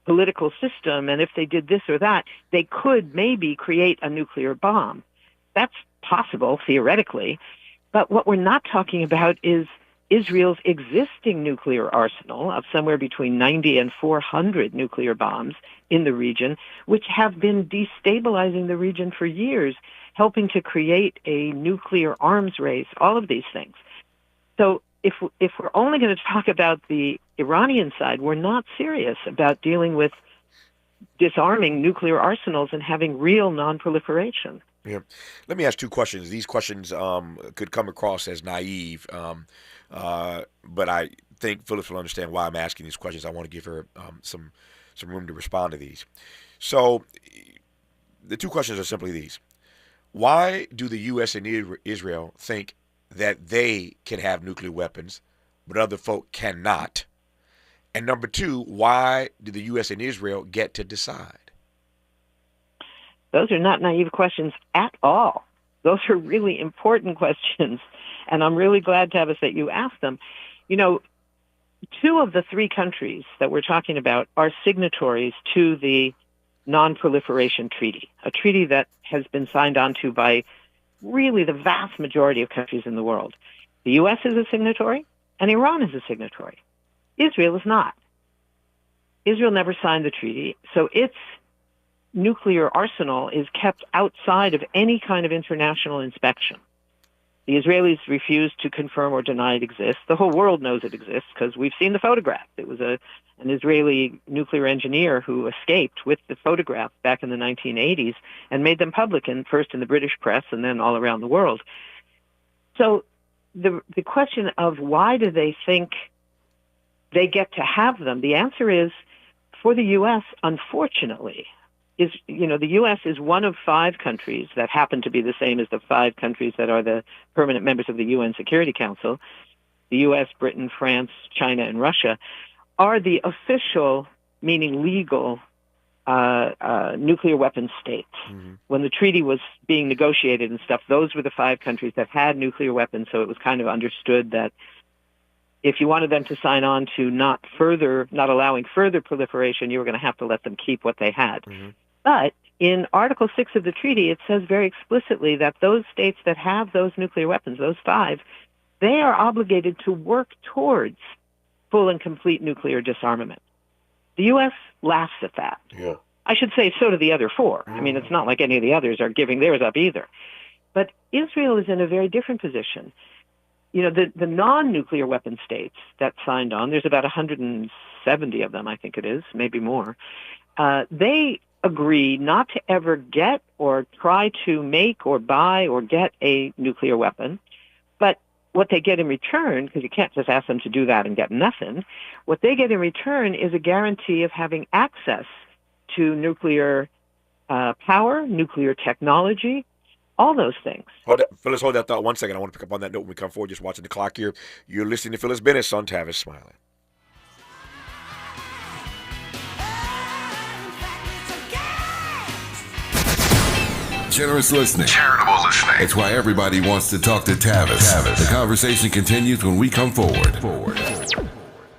Speaker 15: political system and if they did this or that, they could maybe create a nuclear bomb. That's possible, theoretically. But what we're not talking about is Israel's existing nuclear arsenal of somewhere between 90 and 400 nuclear bombs in the region, which have been destabilizing the region for years, helping to create a nuclear arms race, all of these things. So if we're only going to talk about the Iranian side, we're not serious about dealing with disarming nuclear arsenals and having real non-proliferation.
Speaker 4: Yeah. Let me ask two questions. These questions could come across as naive, but I think Phyllis will understand why I'm asking these questions. I want to give her some room to respond to these. So the two questions are simply these. Why do the U.S. and Israel think that they can have nuclear weapons, but other folk cannot? And number two, why do the U.S. and Israel get to decide?
Speaker 15: Those are not naive questions at all. Those are really important questions, and I'm really glad, Tavis, that you asked them. Two of the three countries that we're talking about are signatories to the Non-Proliferation Treaty, a treaty that has been signed onto by really the vast majority of countries in the world. The U.S. is a signatory, and Iran is a signatory. Israel is not. Israel never signed the treaty, so its nuclear arsenal is kept outside of any kind of international inspection. The Israelis refuse to confirm or deny it exists. The whole world knows it exists because we've seen the photograph. It was an Israeli nuclear engineer who escaped with the photograph back in the 1980s and made them public, first in the British press and then all around the world. So the question of why do they think they get to have them, the answer is, for the U.S., unfortunately, the U.S. is one of 5 countries that happen to be the same as the 5 countries that are the permanent members of the UN Security Council. The U.S., Britain, France, China, and Russia are the official, meaning legal, nuclear weapons states. Mm-hmm. When the treaty was being negotiated and stuff, those were the 5 countries that had nuclear weapons, so it was kind of understood that if you wanted them to sign on to not allowing further proliferation, you were going to have to let them keep what they had. Mm-hmm. But in Article 6 of the treaty, it says very explicitly that those states that have those nuclear weapons, those 5, they are obligated to work towards full and complete nuclear disarmament. The U.S. laughs at that.
Speaker 4: Yeah.
Speaker 15: I should say so do the other 4. I mean, it's not like any of the others are giving theirs up either. But Israel is in a very different position. The non-nuclear weapon states that signed on, there's about 170 of them, I think it is, maybe more. They agree not to ever get or try to make or buy or get a nuclear weapon. But what they get in return, because you can't just ask them to do that and get nothing, what they get in return is a guarantee of having access to nuclear power, nuclear technology, all those things.
Speaker 4: Phyllis, hold that thought 1 second. I want to pick up on that note when we come forward, just watching the clock here. You're listening to Phyllis Bennett on Tavis Smiley.
Speaker 6: Generous listening. Charitable listening. It's why everybody wants to talk to Tavis. The conversation continues when we come forward.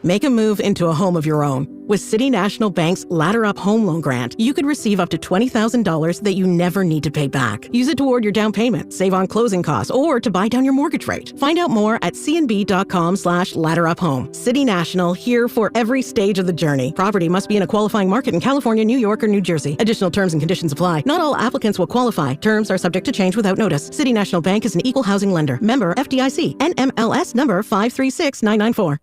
Speaker 2: Make a move into a home of your own. With City National Bank's Ladder Up Home Loan Grant, you could receive up to $20,000 that you never need to pay back. Use it toward your down payment, save on closing costs, or to buy down your mortgage rate. Find out more at cnb.com/ladderuphome. City National, here for every stage of the journey. Property must be in a qualifying market in California, New York, or New Jersey. Additional terms and conditions apply. Not all applicants will qualify. Terms are subject to change without notice. City National Bank is an equal housing lender. Member FDIC. NMLS number 536994.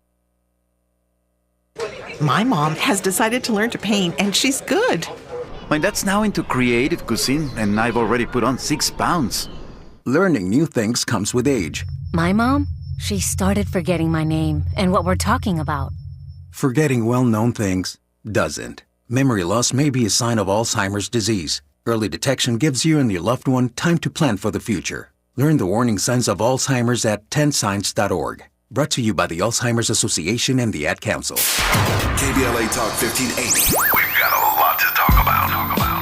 Speaker 16: My mom has decided to learn to paint, and she's good.
Speaker 17: My dad's now into creative cuisine, and I've already put on 6 pounds.
Speaker 7: Learning new things comes with age.
Speaker 18: My mom, she started forgetting my name and what we're talking about.
Speaker 7: Forgetting well-known things doesn't. Memory loss may be a sign of Alzheimer's disease. Early detection gives you and your loved one time to plan for the future. Learn the warning signs of Alzheimer's at 10signs.org. Brought to you by the Alzheimer's Association and the Ad Council.
Speaker 6: KBLA Talk 1580. We've got a lot to talk about.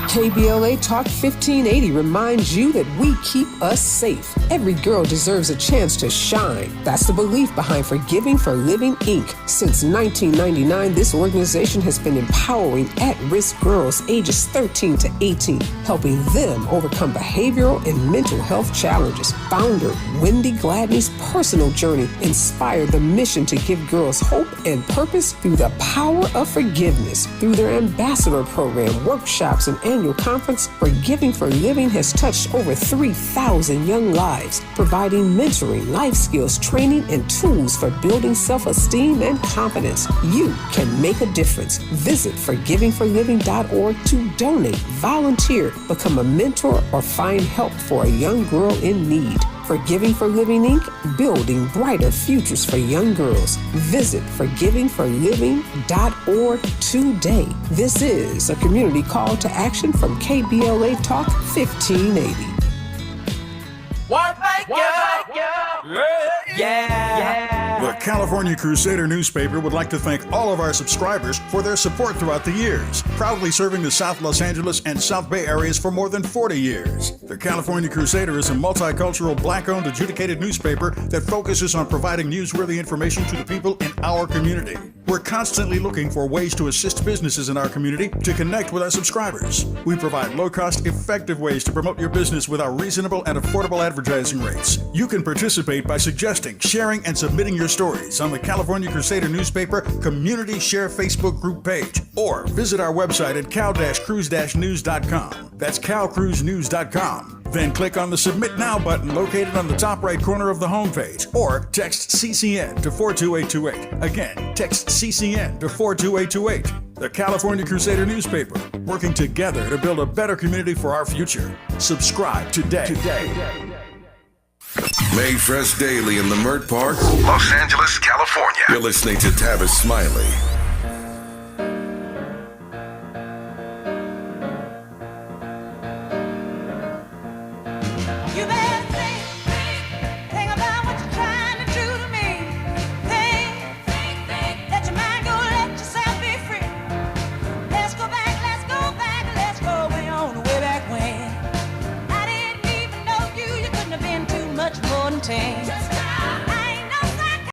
Speaker 21: KBLA Talk 1580 reminds you that we keep us safe. Every girl deserves a chance to shine. That's the belief behind Forgiving for Living, Inc. Since 1999, this organization has been empowering at-risk girls ages 13 to 18, helping them overcome behavioral and mental health challenges. Founder Wendy Gladney's personal journey inspired the mission to give girls hope and purpose through the power of forgiveness. Through their ambassador program, workshops, and annual conference, Forgiving for Living has touched over 3,000 young lives, providing mentoring, life skills, training, and tools for building self-esteem and confidence. You can make a difference. Visit forgivingforliving.org to donate, volunteer, become a mentor, or find help for a young girl in need. Forgiving for Living, Inc., building brighter futures for young girls. Visit forgivingforliving.org today. This is a community call to action from KBLA Talk 1580.
Speaker 22: The California Crusader newspaper would like to thank all of our subscribers for their support throughout the years, proudly serving the South Los Angeles and South Bay areas for more than 40 years. The California Crusader is a multicultural, black-owned, adjudicated newspaper that focuses on providing newsworthy information to the people in our community. We're constantly looking for ways to assist businesses in our community to connect with our subscribers. We provide low-cost, effective ways to promote your business with our reasonable and affordable advertising rates. You can participate by suggesting, sharing, and submitting your stories on the California Crusader newspaper Community Share Facebook group page, or visit our website at cal-cruise-news.com. That's calcruisenews.com. Then click on the Submit Now button located on the top right corner of the homepage, or text CCN to 42828. Again, text CCN to 42828. The California Crusader newspaper, working together to build a better community for our future. Subscribe today.
Speaker 6: Made fresh daily in Leimert Park, Los Angeles, California. You're listening to Tavis Smiley.
Speaker 14: Change.